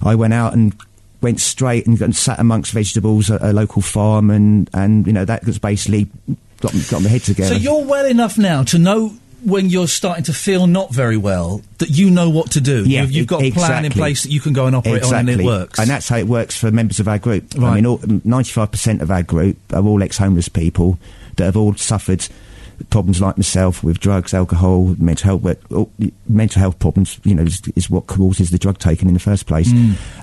I went out and went straight and sat amongst vegetables at a local farm, and that was basically got my head together. So you're well enough now to know when you're starting to feel not very well that you know what to do. Yeah, you've got a plan in place that you can go and operate on, and it works. And that's how it works for members of our group. Right. I mean, 95% of our group are all ex-homeless people that have all suffered problems like myself with drugs, alcohol, mental health problems, is what causes the drug taking in the first place.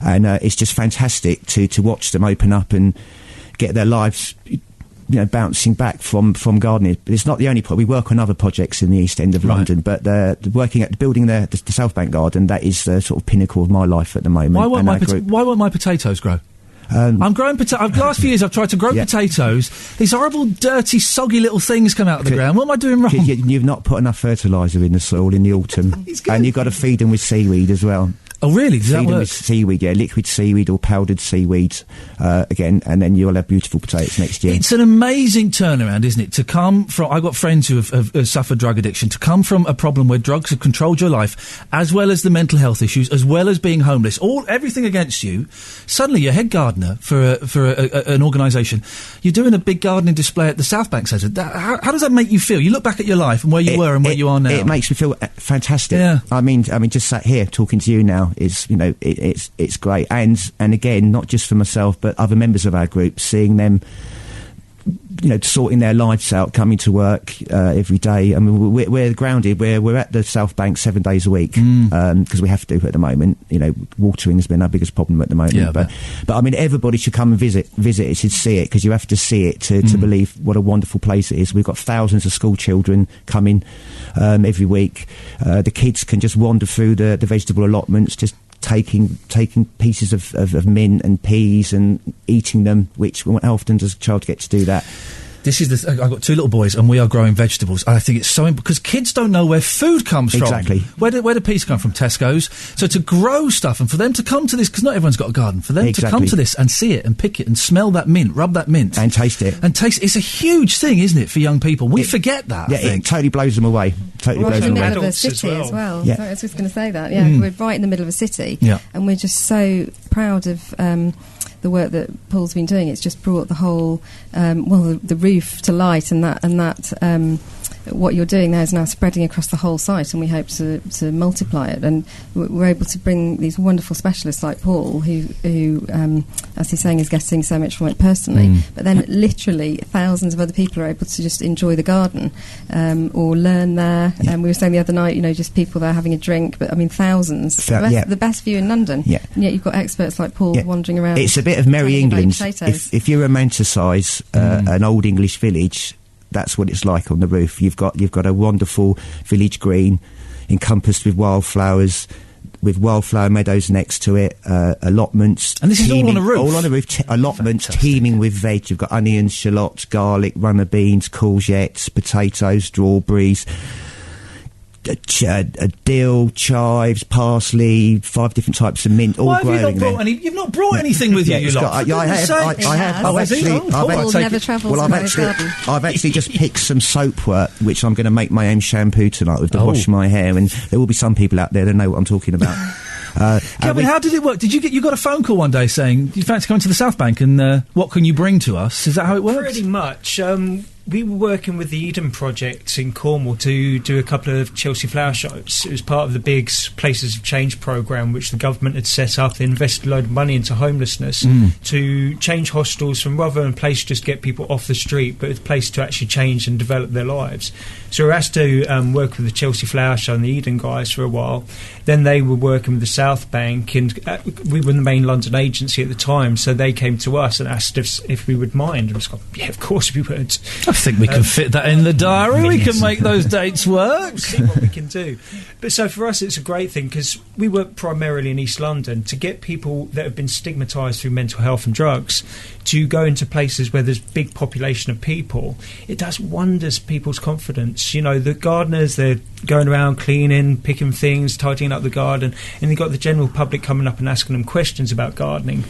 And it's just fantastic to watch them open up and get their lives bouncing back from gardening. But it's not the only we work on other projects in the East End of London, but building the South Bank garden, that is the sort of pinnacle of my life at the moment. Why won't my potatoes grow? I'm growing potatoes. Last few years I've tried to grow potatoes. These horrible, dirty, soggy little things come out of the ground. What am I doing wrong? You've not put enough fertiliser in the soil in the autumn. And you've got to feed them with seaweed as well. Oh, really? Does that work? With seaweed, liquid seaweed or powdered seaweed, again, and then you'll have beautiful potatoes next year. It's an amazing turnaround, isn't it? To come from, I've got friends who have suffered drug addiction, to come from a problem where drugs have controlled your life, as well as the mental health issues, as well as being homeless, everything against you. Suddenly you're head gardener for an organisation. You're doing a big gardening display at the South Bank Centre. How does that make you feel? You look back at your life and where you were and where you are now. It makes me feel fantastic. Yeah. I mean, just sat here talking to you now is, it's great. And again, not just for myself, but other members of our group, seeing them, sorting their lives out, coming to work every day. I mean, we're grounded. We're at the South Bank 7 days a week because we have to at the moment. Watering has been our biggest problem at the moment. Yeah, but I mean, everybody should come and visit it, should see it, because you have to see it to believe what a wonderful place it is. We've got thousands of school children coming every week. The kids can just wander through the vegetable allotments, just taking pieces of mint and peas and eating them, which how often does a child get to do that? I've got 2 little boys and we are growing vegetables. I think it's so because kids don't know where food comes from. Exactly. Where do peas come from? Tesco's. So to grow stuff and for them to come to this, because not everyone's got a garden, for them to come to this and see it and pick it and smell that mint, rub that mint. And taste it. It's a huge thing, isn't it, for young people? We forget that, yeah, I think. It totally blows them away. We're right in the middle of a city as well. Yeah. So I was just going to say that. Yeah, we're right in the middle of a city. Yeah. And we're just so proud of the work that Paul's been doing. It's just brought the whole, the roof to light, and that what you're doing there is now spreading across the whole site, and we hope to multiply it. And we're able to bring these wonderful specialists like Paul, who as he's saying, is getting so much from it personally. But then literally thousands of other people are able to just enjoy the garden or learn there. And we were saying the other night, just people there having a drink, but I mean thousands. The best view in London. Yeah. And yet you've got experts like Paul wandering around. It's a bit of Merry England. If you romanticise an old English village, that's what it's like on the roof. You've got a wonderful village green encompassed with wildflowers, with wildflower meadows next to it, allotments. And this is all on the roof? All on the roof. Allotments teeming with veg. You've got onions, shallots, garlic, runner beans, courgettes, potatoes, strawberries, dill, chives, parsley, 5 different types of mint, all growing there. You've not brought anything with you, you lot. I have. I've actually just picked some soapwork, which I'm going to make my own shampoo tonight with to wash my hair, and there will be some people out there that know what I'm talking about. Kevin, how did it work? You got a phone call one day saying you fancy coming to the South Bank, and what can you bring to us? Is that how it works? Pretty much. We were working with the Eden project in Cornwall to do a couple of Chelsea flower shows. It was part of the big Places of Change programme, which the government had set up. They invested a load of money into homelessness to change hostels from rather than a place just get people off the street, but a place to actually change and develop their lives. So we were asked to work with the Chelsea flower show and the Eden guys for a while. Then they were working with the South Bank, and we were the main London agency at the time, so they came to us and asked if we would mind. And I was like, yeah, of course we would. I think we can fit that in the diary. We can make those dates work. We'll see what we can do. But so for us, it's a great thing because we work primarily in East London to get people that have been stigmatised through mental health and drugs to go into places where there's big population of people. It does wonders for people's confidence. The gardeners, they're going around cleaning, picking things, tidying up the garden, and you've got the general public coming up and asking them questions about gardening.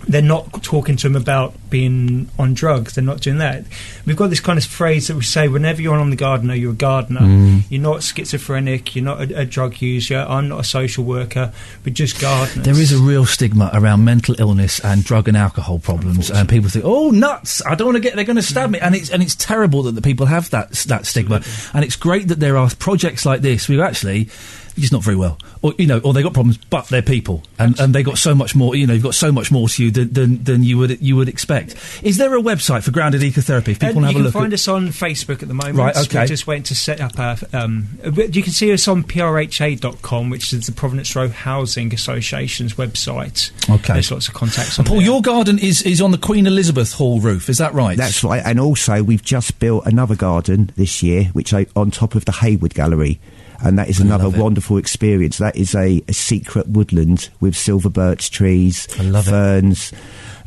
They're not talking to them about being on drugs. They're not doing that. We've got this kind of phrase that we say whenever you're on the gardener, you're a gardener. You're not schizophrenic. You're not a drug user. I'm not a social worker. We're just gardeners. There is a real stigma around mental illness and drug and alcohol problems, and people think, "Oh, nuts! I don't want to get. They're going to stab me." And it's terrible that the people have that stigma. Absolutely. And it's great that there are projects like this. We've actually. Just not very well, or they got problems, but they're people, and they got so much more. You've got so much more to you than you would expect. Is there a website for Grounded Ecotherapy? If people want to have a look. You can find us on Facebook at the moment. Right, okay. We're just waiting to set up you can see us on prha.com, which is the Providence Row Housing Association's website. Okay, there's lots of contacts on Paul, there. your garden is on the Queen Elizabeth Hall roof. Is that right? That's right. And also, we've just built another garden this year, which on top of the Hayward Gallery. And that is another wonderful experience. That is a secret woodland with silver birch trees, ferns,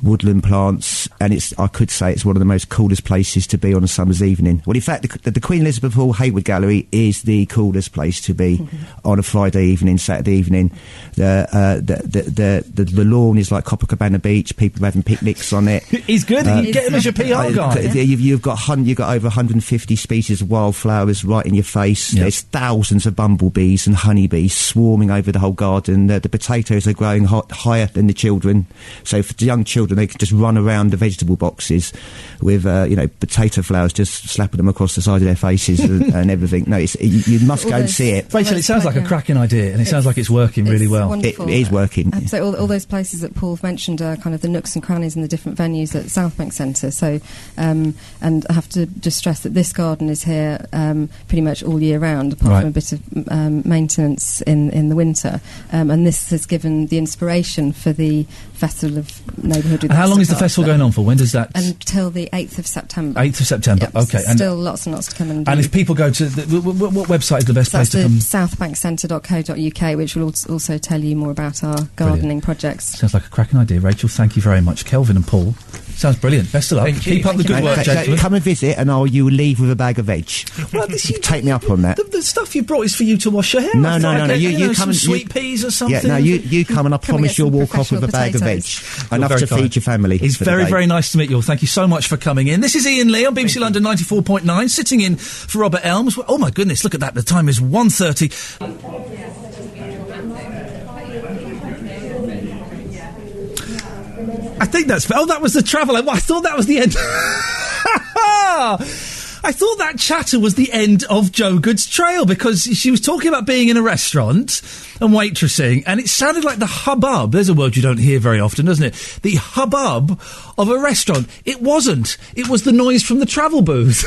woodland plants, and I could say it's one of the most coolest places to be on a summer's evening. Well, in fact, the Queen Elizabeth Hall Hayward Gallery is the coolest place to be on a Friday evening, Saturday evening. The lawn is like Copacabana Beach. People are having picnics on it. He's good. You get him as your PR guy. You've got over 150 species of wildflowers right in your face. Yep. There's thousands of bumblebees and honeybees swarming over the whole garden. The potatoes are growing higher than the children. So for the young children, they can just run around the vegetable boxes with potato flowers, just slapping them across the side of their faces and everything. No, you must go and see it. Rachel, it sounds like a cracking idea, and it sounds like it's working really well. Wonderful. It is working. So all those places that Paul's mentioned are kind of the nooks and crannies in the different venues at South Bank Centre. So, and I have to just stress that this garden is here pretty much all year round, apart from a bit of maintenance in the winter. And this has given the inspiration for the Festival of Neighbourhood. And how long is the festival going on for? When does that? Until the 8th of September. 8th of September, yep, okay. So still lots and lots to come and do. And if people go to... what website is the best place to come? southbankcentre.co.uk, which will also tell you more about our gardening projects. Sounds like a cracking idea, Rachel. Thank you very much. Kelvin and Paul, sounds brilliant. Best of luck. Keep up the good work, gentlemen. Come and visit, and you will leave with a bag of veg. Well, take me up on that. The stuff you brought is for you to wash your hair. No. You come and sweet peas or something. Yeah, no, you come and I promise you'll walk off with a bag of veg. Enough to feed your family. It's very, very nice to meet you all. Thank you so much for coming in. This is Iain Lee on BBC London 94.9, sitting in for Robert Elms. Oh my goodness, look at that. The time is 1:30. I think that's... Oh, that was the travel. I thought that was the end. I thought that chatter was the end of Joe Good's trail, because she was talking about being in a restaurant and waitressing, and it sounded like the hubbub. There's a word you don't hear very often, doesn't it? The hubbub of a restaurant. It wasn't. It was the noise from the travel booth.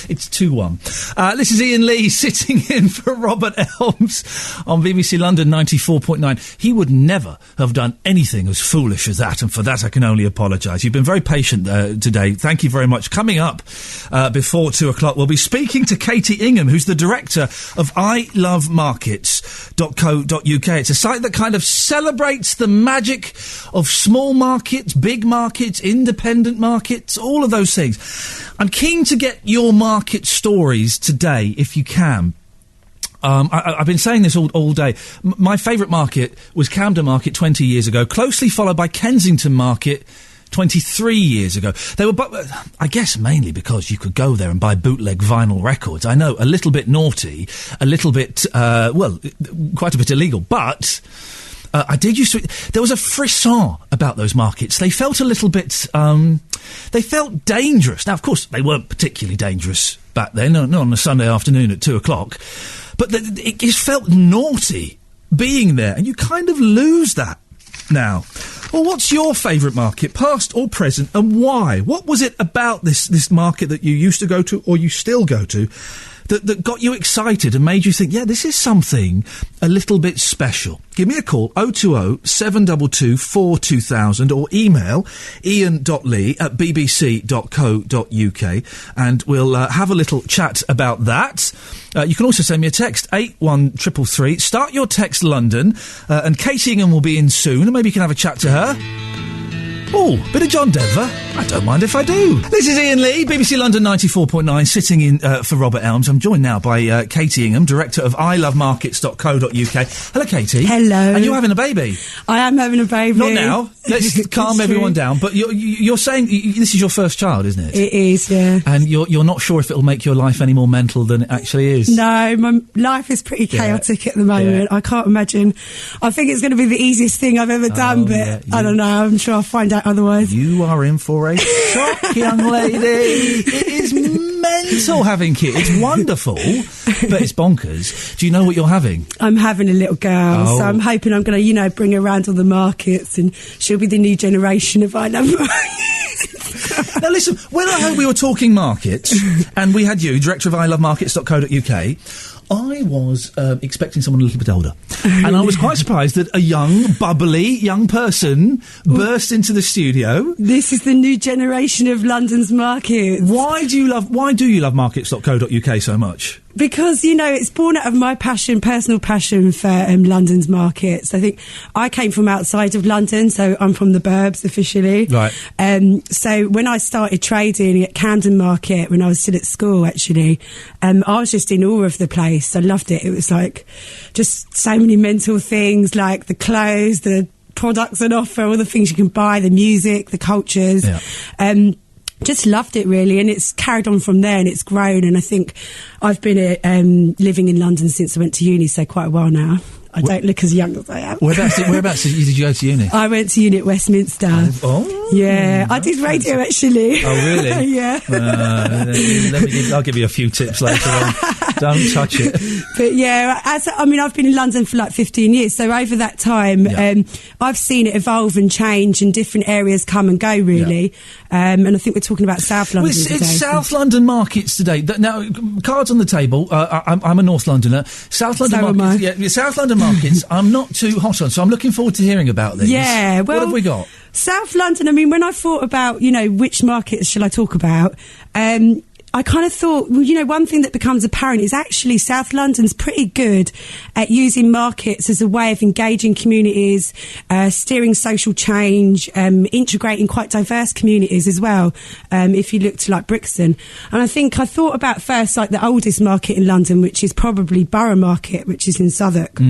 It's 2-1. This is Ian Lee sitting in for Robert Elms on BBC London 94.9. He would never have done anything as foolish as that, and for that I can only apologise. You've been very patient today. Thank you very much. Coming up before 2 o'clock, we'll be speaking to Katie Ingham, who's the director of ilovemarkets.co.uk. It's a site that kind of celebrates the magic of small markets, big markets, independent markets, all of those things. I'm keen to get your market stories today, if you can. I've been saying this all day. My favourite market was Camden Market 20 years ago, closely followed by Kensington Market 23 years ago. They were, I guess, mainly because you could go there and buy bootleg vinyl records. I know, a little bit naughty, a little bit, quite a bit illegal, but... I did used to... There was a frisson about those markets. They felt a little bit... they felt dangerous. Now, of course, they weren't particularly dangerous back then, not on a Sunday afternoon at 2 o'clock. But it just felt naughty being there, and you kind of lose that now. Well, what's your favourite market, past or present, and why? What was it about this market that you used to go to, or you still go to, that got you excited and made you think, yeah, this is something a little bit special? Give me a call, 020-722-42000, or email ian.lee@bbc.co.uk, and we'll have a little chat about that. You can also send me a text, 81333. Start your text London, and Katie Ingham will be in soon, and maybe you can have a chat to her. Oh, bit of John Denver. I don't mind if I do. This is Ian Lee, BBC London 94.9, sitting in for Robert Elms. I'm joined now by Katie Ingham, director of ilovemarkets.co.uk. Hello, Katie. Hello. And you're having a baby. I am having a baby. Not now. Let's calm everyone down. But you're saying this is your first child, isn't it? It is, yeah. And you're not sure if it'll make your life any more mental than it actually is. No, my life is pretty chaotic at the moment. Yeah. I can't imagine. I think it's going to be the easiest thing I've ever done, but I don't know. I'm sure I'll find out otherwise. You are in for a shock, young lady. It is mental having kids. It's wonderful, but it's bonkers. Do you know what you're having? I'm having a little girl, so I'm hoping I'm going to, bring her around all the markets, and she'll be the new generation of I Love Markets. Now listen, when I heard we were talking markets, and we had you, director of ilovemarkets.co.uk, I was expecting someone a little bit older. And I was quite surprised that a young, bubbly, young person burst into the studio. This is the new generation of London's markets. Why do you love markets.co.uk so much? Because, it's born out of my personal passion for London's markets. I think I came from outside of London, so I'm from the burbs officially. Right. So when I started trading at Camden Market, when I was still at school, actually, I was just in awe of the place. I loved it. It was like just so many mental things, like the clothes, the products on offer, all the things you can buy, the music, the cultures. Yeah. Just loved it, really, and it's carried on from there, and it's grown. And I think I've been living in London since I went to uni, so quite a while now. I don't look as young as I am. Whereabouts did you go to uni? I went to uni at Westminster. Yeah, I did radio, actually. Oh, really? Yeah. I'll give you a few tips later on. Don't touch it. But yeah, I've been in London for like 15 years, so over that time, I've seen it evolve and change, and different areas come and go, really. Yeah. And I think we're talking about South London today. It's South London markets today. Now, cards on the table. I'm a North Londoner. South London markets. Yeah, South London markets. I'm not too hot on, so I'm looking forward to hearing about these. Yeah. Well, what have we got? South London. When I thought about which markets shall I talk about, I kind of thought, one thing that becomes apparent is actually South London's pretty good at using markets as a way of engaging communities, steering social change, integrating quite diverse communities as well, if you look to like Brixton. And I thought about first like the oldest market in London, which is probably Borough Market, which is in Southwark.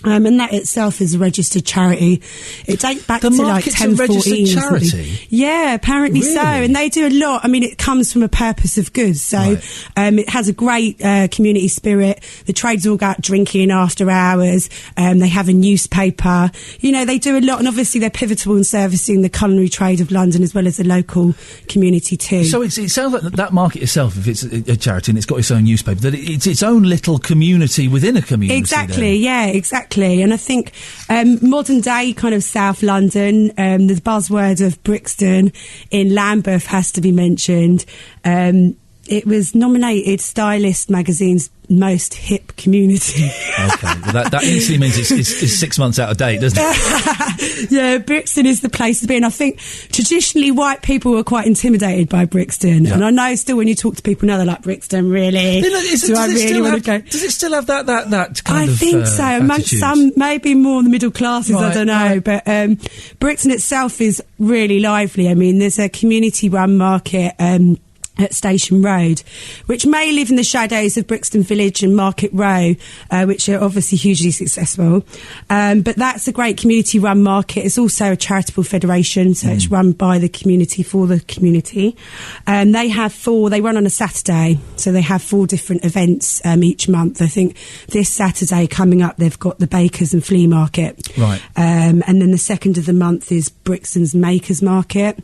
And that itself is a registered charity. It dates back The to like market's a 1014. registered or something. charity? Yeah, apparently so. Really? And they do a lot. I mean, it comes from a purpose of good. So Right. it has a great community spirit. The trades all go out drinking after hours. They have a newspaper. You know, they do a lot. And obviously they're pivotal in servicing the culinary trade of London as well as the local community too. So it sounds like that market itself, if it's a charity and it's got its own newspaper, that it's its own little community within a community. Exactly, then. yeah, exactly. And I think modern day kind of South London, the buzzword of Brixton in Lambeth has to be mentioned. It was nominated Stylist magazine's most hip community. Okay, well, that instantly means it's 6 months out of date, doesn't it? Yeah, Brixton is the place to be, and I think traditionally white people were quite intimidated by Brixton. Yeah. And I know still when you talk to people now, they're like, Brixton, really? Do I really want to go? Does it still have that kind I of think so. Amongst attitude? some, maybe more the middle classes, I Right, don't know. right. But Brixton itself is really lively. I mean, there's a community-run market at Station Road, which may live in the shadows of Brixton Village and Market Row, which are obviously hugely successful. But that's a great community-run market. It's also a charitable federation, so it's run by the community for the community. They run on a Saturday, so they have 4 different events each month. I think this Saturday coming up, they've got the Bakers and Flea Market. Right. And then the second of the month is Brixton's Makers Market,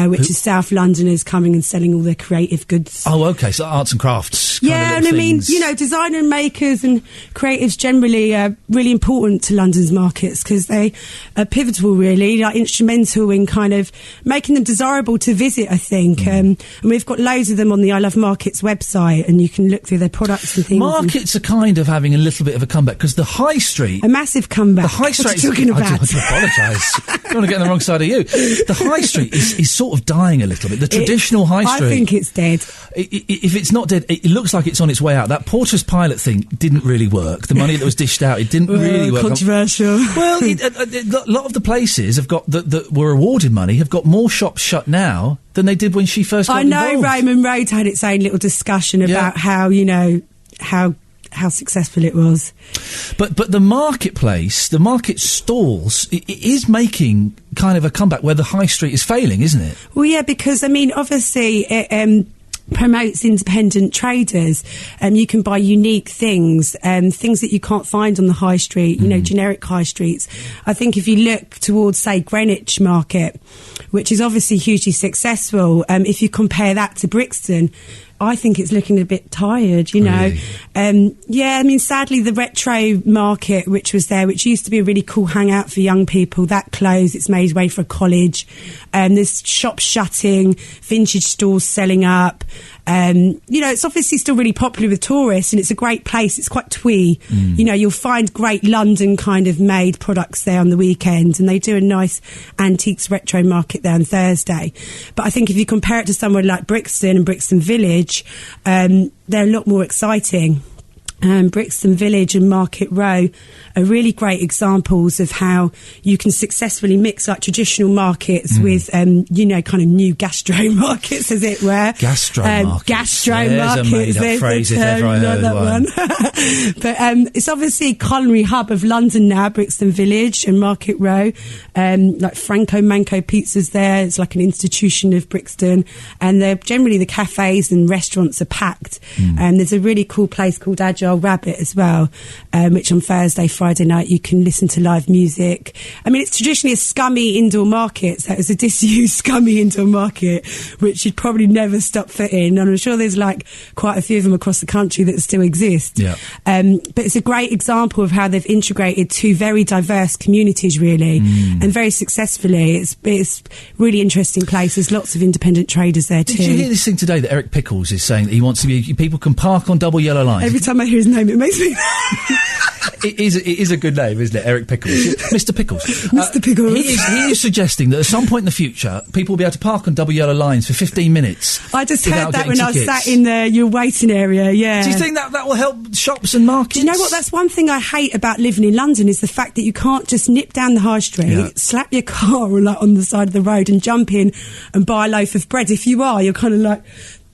which is South Londoners coming and selling all their creative goods. Oh, okay, so arts and crafts. kind of Yeah, little and I mean, things. you know, designer and makers and creatives generally are really important to London's markets because they are pivotal, really, like instrumental in kind of making them desirable to visit, I think. And we've got loads of them on the I Love Markets website, and you can look through their products and things. Markets are kind of having a little bit of a comeback because the high street. A massive comeback. The high street. What are you talking about? I do apologise. I don't want to get on the wrong side of you. The high street is sort of dying a little bit. The traditional high street. I think it's dead. If it's not dead, it looks like it's on its way out. That Porter's Pilot thing didn't really work. The money that was dished out, it didn't really work. Controversial. Well, a lot of the places have got that were awarded money have got more shops shut now than they did when she first got involved. I know Raymond Road had its own little discussion about how, you know, how successful it was. But the marketplace, the market stalls, it is making kind of a comeback where the high street is failing, isn't it? Well, yeah, because, I mean, obviously it promotes independent traders. You can buy unique things, things that you can't find on the high street, you know, generic high streets. I think if you look towards, say, Greenwich Market, which is obviously hugely successful, if you compare that to Brixton, I think it's looking a bit tired, you know. Really? Yeah, I mean, sadly, the retro market, which was there, which used to be a really cool hangout for young people, that closed. It's made way for a college. There's shops shutting, vintage stores selling up. You know, it's obviously still really popular with tourists, and it's a great place. It's quite twee. You know, you'll find great London kind of made products there on the weekend, and they do a nice antiques retro market there on Thursday. But I think if you compare it to somewhere like Brixton and Brixton Village, they're a lot more exciting. Brixton Village and Market Row are really great examples of how you can successfully mix like traditional markets with, you know, kind of new gastro markets, as it were. Gastro markets. Gastro There's markets. a made-up phrase if ever I heard one. But it's obviously a culinary hub of London now, Brixton Village and Market Row. Like Franco Manco Pizza's there. It's like an institution of Brixton. And they're generally the cafes and restaurants are packed. And there's a really cool place called Agile Rabbit as well, which on Thursday, Friday night you can listen to live music. I mean, it's traditionally a scummy indoor market, so it's a disused scummy indoor market which you'd probably never stop foot in, and I'm sure there's like quite a few of them across the country that still exist. But it's a great example of how they've integrated 2 very diverse communities, really, and very successfully. It's really interesting place. There's lots of independent traders there too. Did you hear this thing today that Eric Pickles is saying that he wants to be people can park on double yellow lines? Every time I hear his name, it makes me It is a good name, isn't it? Eric Pickles. Mr. Pickles. Mr. Pickles. He is suggesting that at some point in the future, people will be able to park on double yellow lines for 15 minutes. I just without heard that getting when tickets. I was sat in your waiting area, yeah. Do you think that will help shops and markets? Do you know what? That's one thing I hate about living in London is the fact that you can't just nip down the high street, slap your car like on the side of the road and jump in and buy a loaf of bread. If you are, you're kind of like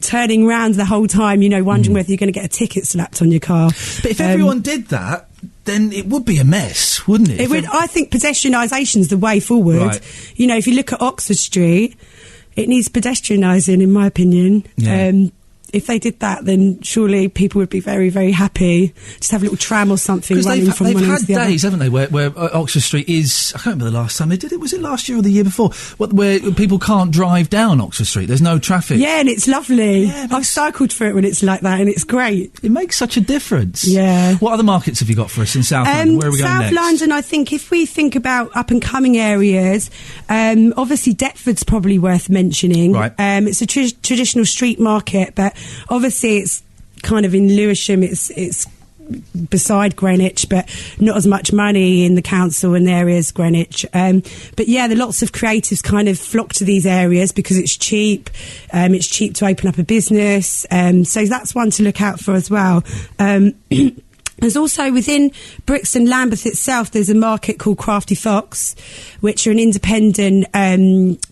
turning round the whole time, you know, wondering whether you're going to get a ticket slapped on your car. But if everyone did that, then it would be a mess, wouldn't it? It would. I think pedestrianisation the way forward. Right. You know, if you look at Oxford Street, it needs pedestrianising, in my opinion. Yeah. If they did that, then surely people would be very, very happy. Just have a little tram or something running from one end to the other. They've had days, haven't they, where Oxford Street is... I can't remember the last time they did it. Was it last year or the year before? Where people can't drive down Oxford Street. There's no traffic. Yeah, and it's lovely. Yeah, I've cycled through it when it's like that, and it's great. It makes such a difference. Yeah. What other markets have you got for us in South London? Where are we going next? South London, I think, if we think about up-and-coming areas, obviously Deptford's probably worth mentioning. Right. It's a traditional street market, but obviously it's kind of in Lewisham, it's beside Greenwich, but not as much money in the council and areas Greenwich. But yeah, there are lots of creatives kind of flock to these areas because it's cheap. It's cheap to open up a business. So that's one to look out for as well. There's also within Brixton Lambeth itself, there's a market called Crafty Fox, which are an independent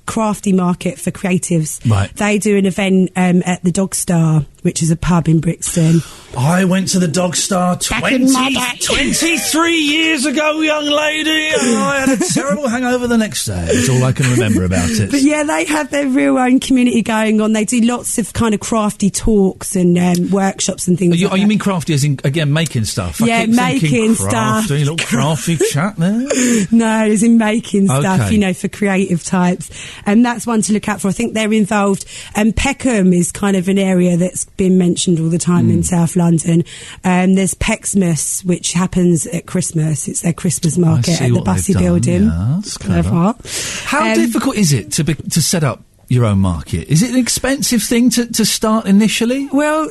crafty market for creatives. Right. They do an event at the Dog Star, which is a pub in Brixton. I went to the Dog Star 23 years ago, young lady, and I had a terrible hangover the next day. That's all I can remember about it. But yeah, they have their real own community going on. They do lots of kind of crafty talks and workshops and things You mean crafty as in, again, making stuff? Yeah, I keep making thinking stuff. Crafty, little crafty chat there. No, it's in making stuff, Okay. you know, for creative types. And that's one to look out for. I think they're involved. And Peckham is kind of an area that's been mentioned all the time in South London. There's Pecksmas, which happens at Christmas. It's their Christmas market at the Bussey building. Yeah, that's clever. How difficult is it to set up your own market? Is it an expensive thing to start initially? Well,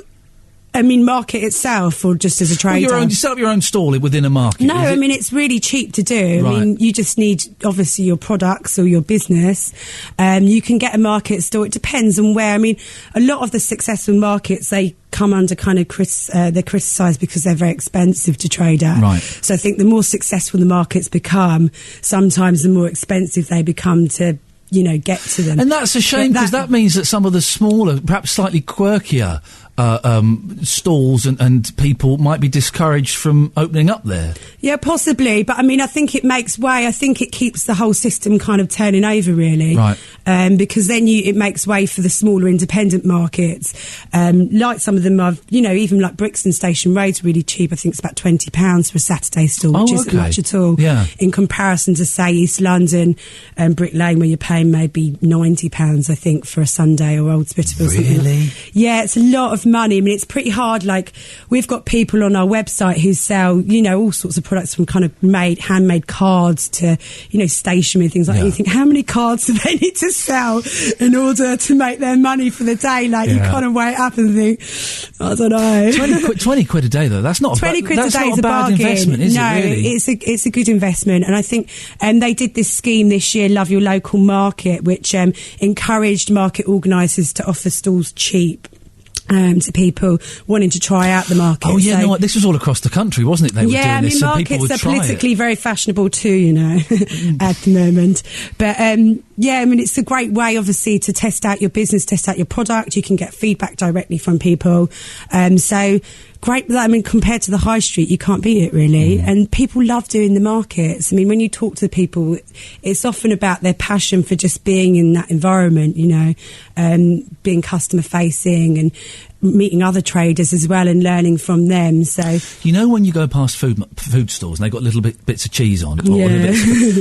I mean, market itself, or just as a trader? Well, you set up your own stall within a market. No, I mean, it's really cheap to do. Right. I mean, you just need, obviously, your products or your business. You can get a market store. It depends on where. I mean, a lot of the successful markets, they come under kind of they're criticised because they're very expensive to trade at. Right. So I think the more successful the markets become, sometimes the more expensive they become to, you know, get to them. And that's a shame, because that means that some of the smaller, perhaps slightly quirkier stalls and people might be discouraged from opening up there. Yeah, possibly. But I mean, I think it makes way. I think it keeps the whole system kind of turning over, really. Right. Because then it makes way for the smaller independent markets. Like some of them are, you know, even like Brixton Station Road's really cheap. I think it's about £20 for a Saturday stall, which isn't much at all. Yeah. In comparison to, say, East London and Brick Lane, where you're paying maybe £90, I think, for a Sunday, or Old Spitalfield. Really? Yeah, it's a lot of money. I mean, it's pretty hard. Like, we've got people on our website who sell, you know, all sorts of products, from kind of handmade cards to, you know, stationery, things like that. You think, how many cards do they need to sell in order to make their money for the day? Like, you kind of weigh it up and think, I don't know. 20 quid a day, though. That's not 20 quid a day is a a bad bargain. investment, is no, it, really? it's a good investment. And I think they did this scheme this year, Love Your Local Market, which encouraged market organisers to offer stalls cheap. To people wanting to try out the market. Oh, yeah, no, this was all across the country, wasn't it? They were doing this, so people would try it. Markets are politically very fashionable too, you know, at the moment. But, yeah, I mean, it's a great way, obviously, to test out your business, test out your product. You can get feedback directly from people. So great. I mean, compared to the high street, you can't beat it, really. And people love doing the markets. I mean, when you talk to people, it's often about their passion for just being in that environment, you know, being customer facing and meeting other traders as well and learning from them. So, you know, when you go past food stores and they've got little bits of cheese on,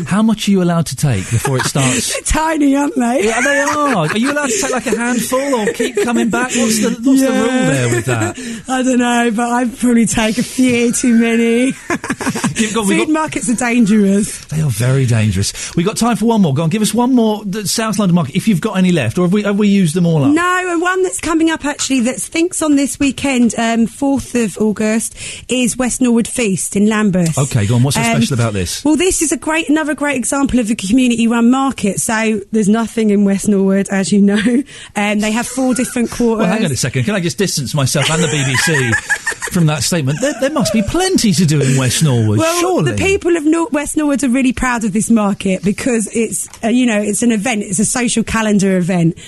how much are you allowed to take before it starts? They're tiny, aren't they? Yeah, they are. Are you allowed to take like a handful or keep coming back? What's the rule there with that? I don't know, but I'd probably take a few too many. Food markets are dangerous. They are very dangerous. We've got time for one more. Go on, give us one more South London market, if you've got any left, or have we used them all up? No, and one that's coming up actually that's thinks on this weekend, 4th of August, is West Norwood Feast in Lambeth. Okay, go on. What's so special about this? Well, this is another great example of a community-run market. So there's nothing in West Norwood, as you know. They have 4 different quarters. Well, hang on a second. Can I just distance myself and the BBC from that statement. There must be plenty to do in West Norwood, well, surely. The people of West Norwood are really proud of this market because it's, it's an event. It's a social calendar event.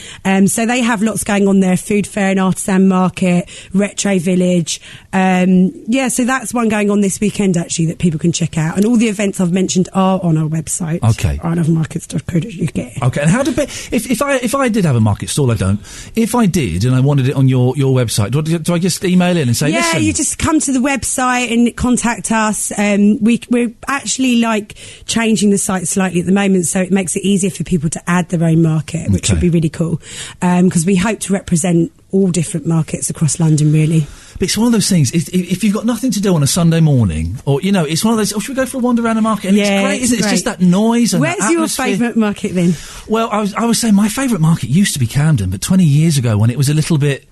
So they have lots going on there: food fair and artisan market, retro village. So that's one going on this weekend actually that people can check out. And all the events I've mentioned are on our website. Okay. ilovemarkets.co.uk. Okay, and how do if I did have a market stall, I don't. If I did and I wanted it on your website, do I just email in and say, listen? You just come to the website and contact us. We're actually changing the site slightly at the moment, so it makes it easier for people to add their own market, which would be really cool. Because we hope to represent all different markets across London, really. But it's one of those things, if you've got nothing to do on a Sunday morning, or, it's one of those, should we go for a wander around a market? And it's great, isn't it? It's just that noise and Where's that your atmosphere. favourite market then? Well, I was saying my favourite market used to be Camden, but 20 years ago when it was a little bit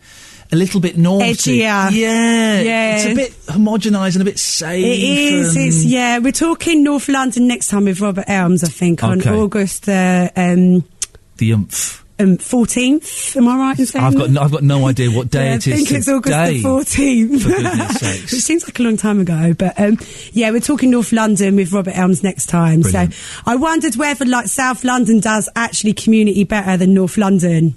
naughty. Edgier. Yeah. It's a bit homogenised and a bit safe. It is, we're talking North London next time with Robert Elms, I think, on August the Oomph. 14th, am I right in saying I've got no idea what day it is. I think it's August the 14th. For goodness sakes. It seems like a long time ago, but we're talking North London with Robert Elms next time. Brilliant. So I wondered whether South London does actually community better than North London.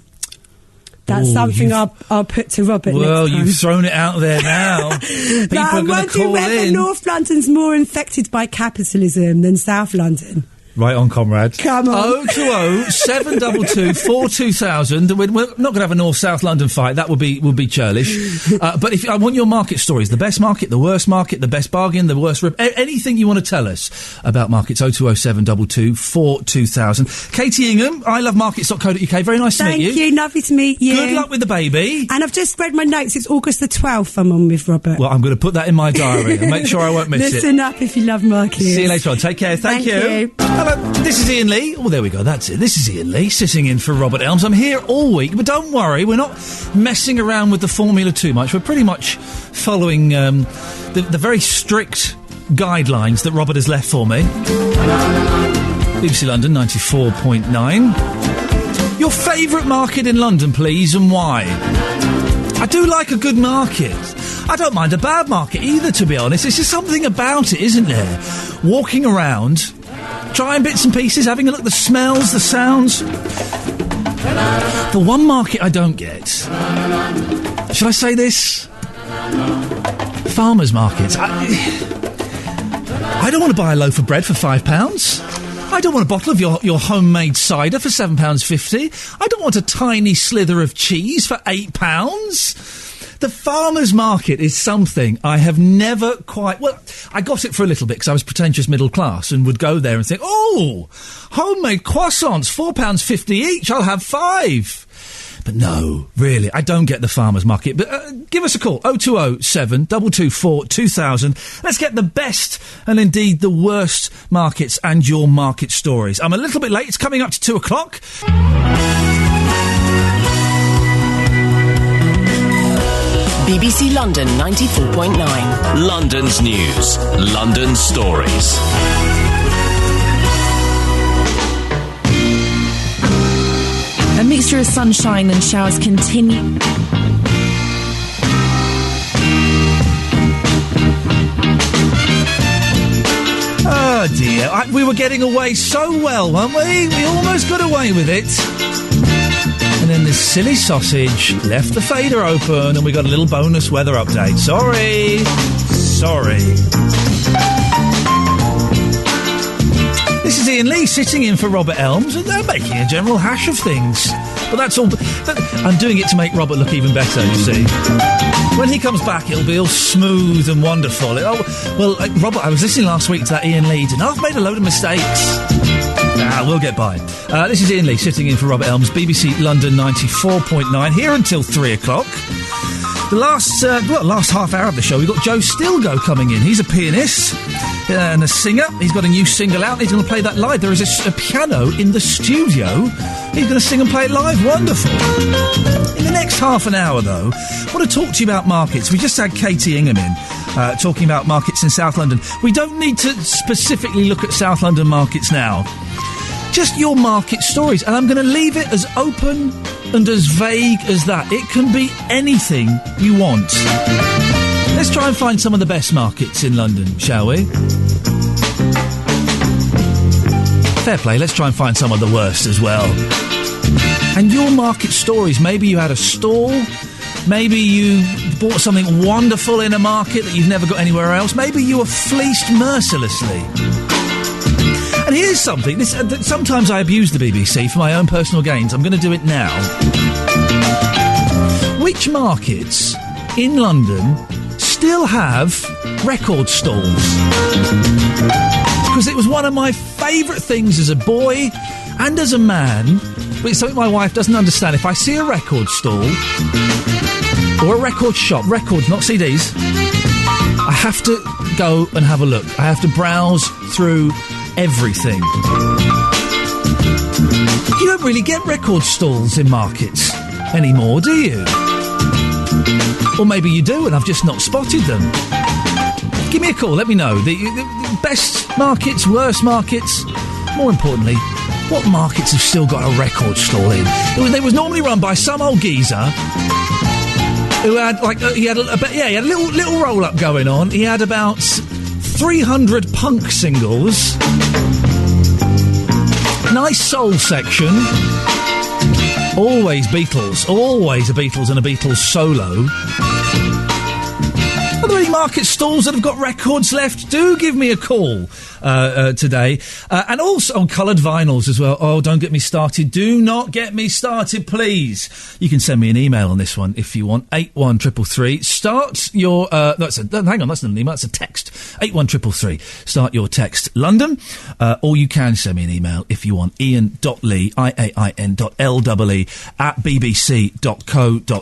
That's something I'll put to Robert next time. Well, you've thrown it out there now. People are going to call whether in. North London's more infected by capitalism than South London. Right on, comrade. Come on. 020 722 42000. We're not going to have a North-South London fight. That would be churlish. But if I want your market stories, the best market, the worst market, the best bargain, the worst rip, anything you want to tell us about markets. 020 722 42000. Katie Ingham, ilovemarkets.co.uk. Very nice to meet you. Thank you. Lovely to meet you. Good luck with the baby. And I've just read my notes. It's August the 12th I'm on with Robert. Well, I'm going to put that in my diary and make sure I won't miss it. Listen up if you love markets. See you later on. Take care. Thank you. Hello, this is Iain Lee. Oh, there we go. That's it. This is Iain Lee sitting in for Robert Elms. I'm here all week, but don't worry, we're not messing around with the formula too much. We're pretty much following the very strict guidelines that Robert has left for me. BBC London 94.9. Your favourite market in London, please, and why? I do like a good market. I don't mind a bad market either, to be honest. There's just something about it, isn't there? Walking around, trying bits and pieces, having a look at the smells, the sounds. The one market I don't get, shall I say this? Farmers markets. I don't want to buy a loaf of bread for £5. I don't want a bottle of your homemade cider for £7.50. I don't want a tiny slither of cheese for £8. The farmers' market is something I have never quite... Well, I got it for a little bit because I was pretentious middle class and would go there and think, oh, homemade croissants, £4.50 each, I'll have 5. But no, really, I don't get the farmers' market. But give us a call, 020 722 2000. Let's get the best and indeed the worst markets and your market stories. I'm a little bit late, it's coming up to 2 o'clock. BBC London 94.9. London's news, London's stories. A mixture of sunshine and showers continue. Oh dear, we were getting away so well, weren't we? We almost got away with it. And then this silly sausage left the fader open and we got a little bonus weather update. Sorry. This is Iain Lee sitting in for Robert Elms and they're making a general hash of things. But that's all... I'm doing it to make Robert look even better, you see. When he comes back, it'll be all smooth and wonderful. Robert, I was listening last week to that Iain Lee and I've made a load of mistakes. We'll get by. This is Iain Lee sitting in for Robert Elms, BBC London 94.9, here until 3 o'clock. The last half hour of the show, we've got Joe Stilgo coming in. He's a pianist and a singer. He's got a new single out. He's going to play that live. There is a piano in the studio. He's going to sing and play it live. Wonderful. In the next half an hour, though, I want to talk to you about markets. We just had Katie Ingham in. Talking about markets in South London. We don't need to specifically look at South London markets now. Just your market stories. And I'm going to leave it as open and as vague as that. It can be anything you want. Let's try and find some of the best markets in London, shall we? Fair play, let's try and find some of the worst as well. And your market stories, maybe you had a stall, maybe you bought something wonderful in a market that you've never got anywhere else, maybe you were fleeced mercilessly. And here's something, sometimes I abuse the BBC for my own personal gains. I'm going to do it now. Which markets in London still have record stalls? Because it was one of my favourite things as a boy and as a man, but it's something my wife doesn't understand. If I see a record stall or a record shop, records, not CDs, I have to go and have a look. I have to browse through everything. You don't really get record stalls in markets anymore, do you? Or maybe you do and I've just not spotted them. Give me a call, let me know. The best markets, worst markets, more importantly, what markets have still got a record stall in? It was normally run by some old geezer who had he had a little roll up going on. He had about 300 punk singles, nice soul section, always Beatles, always a Beatles and a Beatles solo. Are there any market stalls that have got records left? Do give me a call today. And also on coloured vinyls as well. Oh, don't get me started. Do not get me started, please. You can send me an email on this one if you want. 81333. Start your... hang on, that's not an email. That's a text. 81333. Start your text. London. Or you can send me an email if you want. iain.lee, iain.lee at bbc.co.uk.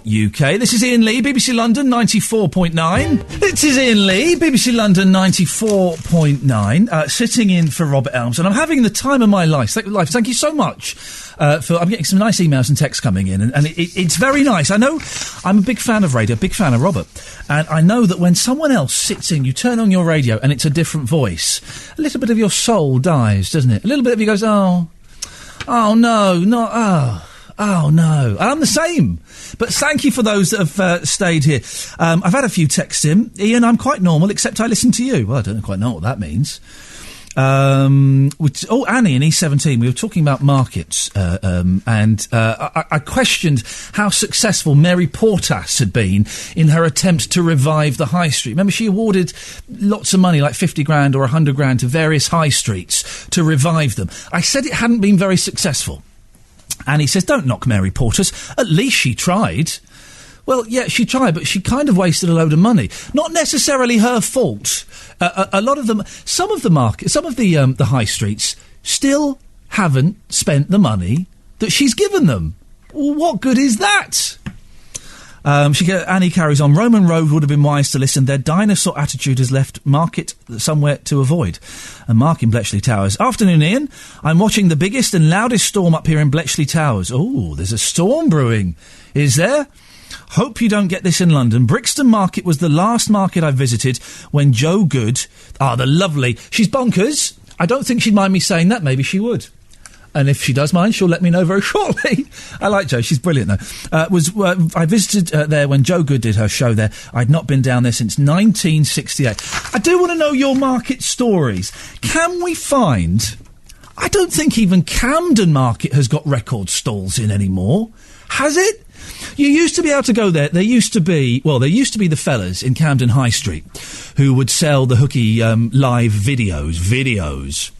This is Iain Lee, BBC London 94.9. This is Iain Lee, BBC London 94.9, sitting in for Robert Elms, and I'm having the time of my life. Thank you so much. I'm getting some nice emails and texts coming in, and it's very nice. I know I'm a big fan of radio, big fan of Robert, and I know that when someone else sits in, you turn on your radio and it's a different voice, a little bit of your soul dies, doesn't it? A little bit of you goes, oh no, not, oh no. I'm the same. But thank you for those that have stayed here. I've had a few texts in. Iain, I'm quite normal, except I listen to you. Well, I don't quite know what that means. Annie in E17, we were talking about markets, and I questioned how successful Mary Portas had been in her attempt to revive the high street. Remember, she awarded lots of money, like 50 grand or 100 grand, to various high streets to revive them. I said it hadn't been very successful. And he says, don't knock Mary Portas. At least she tried. Well, yeah, she tried, but she kind of wasted a load of money. Not necessarily her fault. A lot of them, some of the high streets still haven't spent the money that she's given them. What good is that? Annie carries on. Roman Road would have been wise to listen. Their dinosaur attitude has left Market somewhere to avoid. And Mark in Bletchley Towers. Afternoon, Iain. I'm watching the biggest and loudest storm up here in Bletchley Towers. Oh, there's a storm brewing. Is there? Hope you don't get this in London. Brixton Market was the last market I visited when Joe Good... the lovely... She's bonkers. I don't think she'd mind me saying that. Maybe she would. And if she does mind, she'll let me know very shortly. I like Jo. She's brilliant, though. I visited there when Jo Good did her show there. I'd not been down there since 1968. I do want to know your market stories. Can we find... I don't think even Camden Market has got record stalls in anymore. Has it? You used to be able to go there. There used to be the fellas in Camden High Street who would sell the hooky live videos.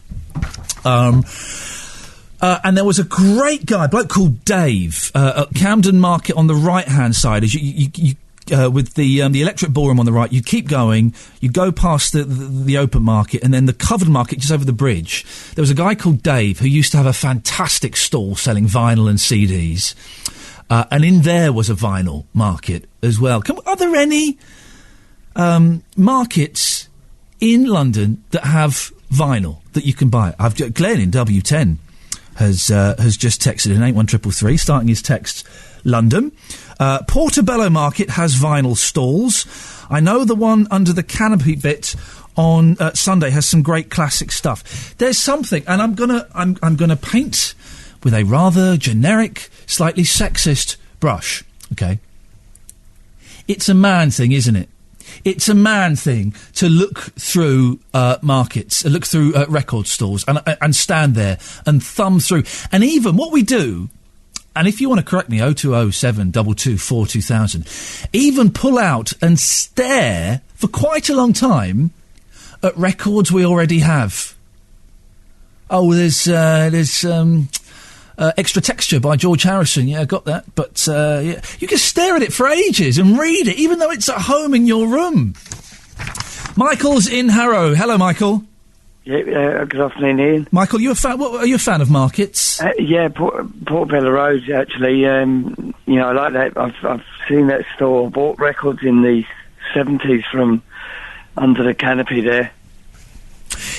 And there was a great guy, a bloke called Dave, at Camden Market on the right-hand side. As you with the electric ballroom on the right, you keep going, you go past the open market, and then the covered market just over the bridge. There was a guy called Dave who used to have a fantastic stall selling vinyl and CDs. And in there was a vinyl market as well. Are there any markets in London that have vinyl that you can buy? Glenn in W10 has just texted in 81333, starting his text, London. Portobello Market has vinyl stalls. I know the one under the canopy bit on Sunday has some great classic stuff. There's something, and I'm gonna paint with a rather generic, slightly sexist brush. Okay, it's a man thing, isn't it? It's a man thing to look through markets, look through record stores and stand there and thumb through. And even what we do, and if you want to correct me, 0207 224 2000, even pull out and stare for quite a long time at records we already have. Oh, there's Extra Texture by George Harrison. Yeah, I got that. But, yeah, you can stare at it for ages and read it, even though it's at home in your room. Michael's in Harrow. Hello, Michael. Yeah, good afternoon, Ian. Michael, are you a fan of markets? Yeah, Portobello Road, actually. I like that. I've seen that store. Bought records in the 70s from under the canopy there.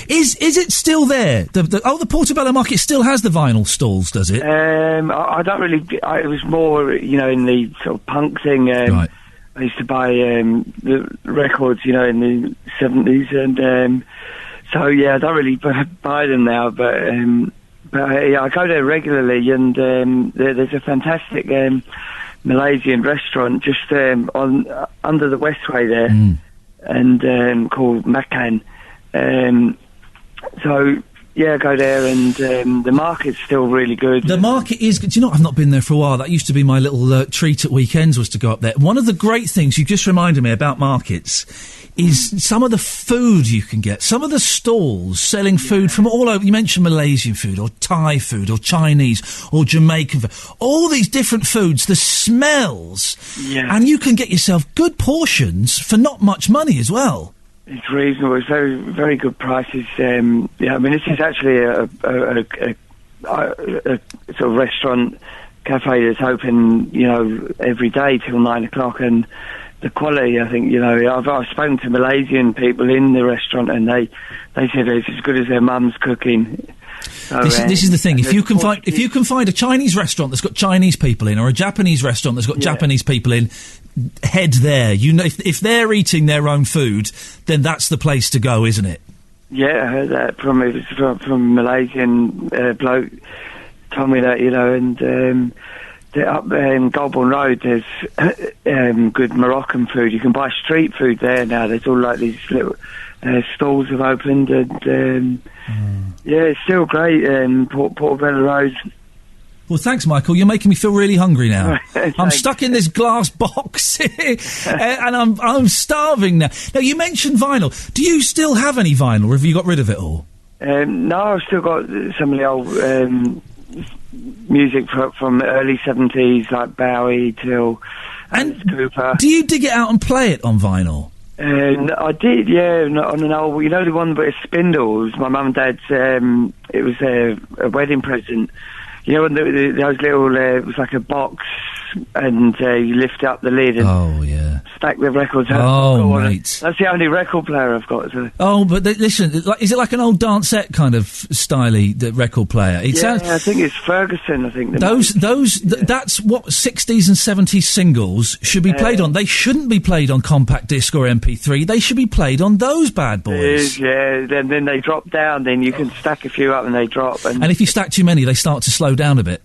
Is it still there? The Portobello Market still has the vinyl stalls, does it? I don't really. It was more, in the sort of punk thing. Right. I used to buy the records, in the 70s, and so yeah, I don't really buy them now. But yeah, I go there regularly, and there's a fantastic Malaysian restaurant just under the Westway there, and called Makan. So yeah, go there, and the market's still really good. The market is good. Do you know, I've not been there for a while. That used to be my little treat at weekends, was to go up there. One of the great things you just reminded me about markets is some of the food you can get. Some of the stalls selling food from all over. You mentioned Malaysian food, or Thai food, or Chinese, or Jamaican food. All these different foods, the smells. Yeah. And you can get yourself good portions for not much money as well. It's reasonable. It's very, very good prices. Yeah, I mean, this is actually a sort of restaurant cafe that's open, every day till 9 o'clock, and the quality, I think, I've spoken to Malaysian people in the restaurant, and they said it's as good as their mum's cooking. So, this is the thing. If you can find a Chinese restaurant that's got Chinese people in, or a Japanese restaurant that's got Japanese people in, head there. If they're eating their own food, then that's the place to go, isn't it? Yeah, I heard that from a Malaysian bloke. Told me that, and up in Goulburn Road, there's good Moroccan food. You can buy street food there now. There's all like these little stalls have opened, and yeah, it's still great. Portobello Road. Well, thanks, Michael. You're making me feel really hungry now. I'm stuck in this glass box, and I'm starving now. Now, you mentioned vinyl. Do you still have any vinyl, or have you got rid of it all? No, I've still got some of the old music from the early 70s, like Bowie till Alice Cooper. Do you dig it out and play it on vinyl? I did, yeah, on an old, the one with spindles. My mum and dad's, it was a wedding present. When those little, it was like a box, and you lift up the lid and stack the records up. Oh, mate. That's the only record player I've got. So. Oh, but listen, is it like an old dancette kind of styly record player? I think it's Ferguson, I think. That's what 60s and 70s singles should be played on. They shouldn't be played on compact disc or MP3. They should be played on those bad boys. Yeah, then they drop down, then you can stack a few up and they drop. And if you stack too many, they start to slow down a bit.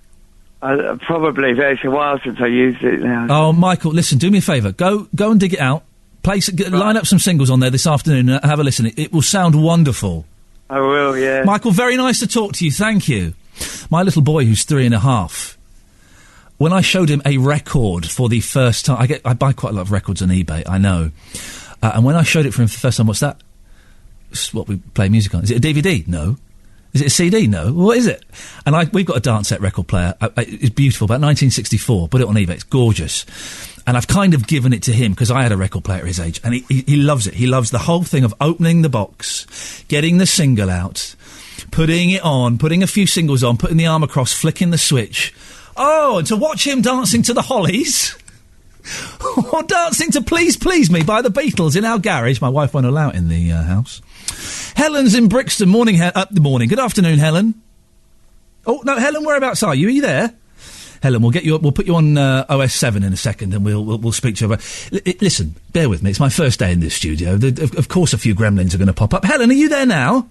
Probably. It's a while since I used it now. Oh, Michael, listen, do me a favour. Go and dig it out. Line up some singles on there this afternoon and have a listen. It will sound wonderful. I will, yeah. Michael, very nice to talk to you. Thank you. My little boy, who's 3.5, when I showed him a record for the first time... I buy quite a lot of records on eBay, I know. And when I showed it for him for the first time, what's that? It's what we play music on. Is it a DVD? No. Is it a CD? No. What is it? And we've got a dancette record player. It's beautiful. About 1964. Put it on eBay. It's gorgeous. And I've kind of given it to him because I had a record player at his age. And he loves it. He loves the whole thing of opening the box, getting the single out, putting it on, putting a few singles on, putting the arm across, flicking the switch. Oh, and to watch him dancing to the Hollies... or dancing to Please Please Me by the Beatles in our garage. My wife won't allow it in the house. Helen's in Brixton. Morning. Good afternoon, Helen. Oh, no, Helen, whereabouts are you? Are you there? Helen, we'll put you on OS 7 in a second, and we'll speak to you about... Listen, bear with me. It's my first day in this studio. Of course a few gremlins are going to pop up. Helen, are you there now?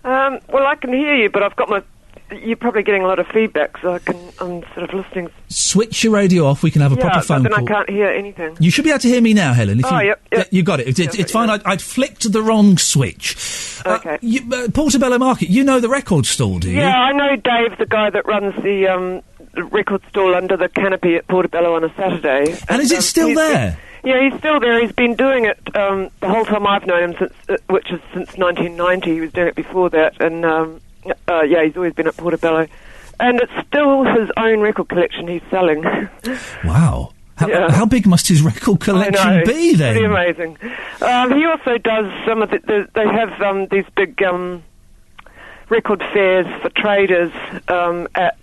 Well, I can hear you, but I've got my you're probably getting a lot of feedback, so I'm sort of listening. Switch your radio off. We can have a proper phone call. call. I can't hear anything. You should be able to hear me now, Helen. Yep. You got it. It's fine. I'd flicked the wrong switch. Okay. Portobello Market, you know the record stall, do you? Yeah, I know Dave, the guy that runs the record stall under the canopy at Portobello on a Saturday. And is it still there? He's still there. He's been doing it the whole time I've known him, which is since 1990. He was doing it before that, and he's always been at Portobello. And it's still his own record collection he's selling. Wow. How big must his record collection be, then? Pretty amazing. He also does some of they have these big record fairs for traders at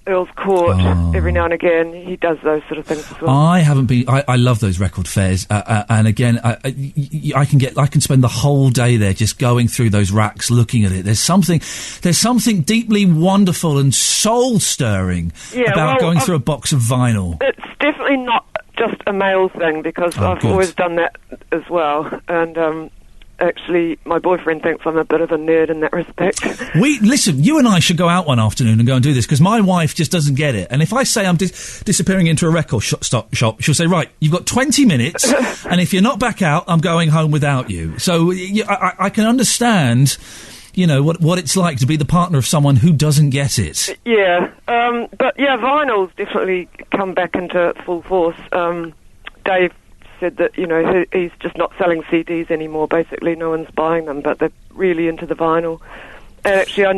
Earl's Court every now and again. He does those sort of things as well. I haven't been. I love those record fairs, and again, I can spend the whole day there just going through those racks, looking at it. There's something deeply wonderful and soul stirring about going through a box of vinyl. It's definitely not just a male thing, because I've always done that as well, and. Actually, my boyfriend thinks I'm a bit of a nerd in that respect. Listen, you and I should go out one afternoon and go and do this, because my wife just doesn't get it. And if I say I'm disappearing into a record shop, she'll say, right, you've got 20 minutes, and if you're not back out, I'm going home without you. So I can understand, what it's like to be the partner of someone who doesn't get it. Yeah, but vinyl's definitely come back into full force. Dave said that he's just not selling CDs anymore. Basically, no one's buying them, but they're really into the vinyl. And actually, I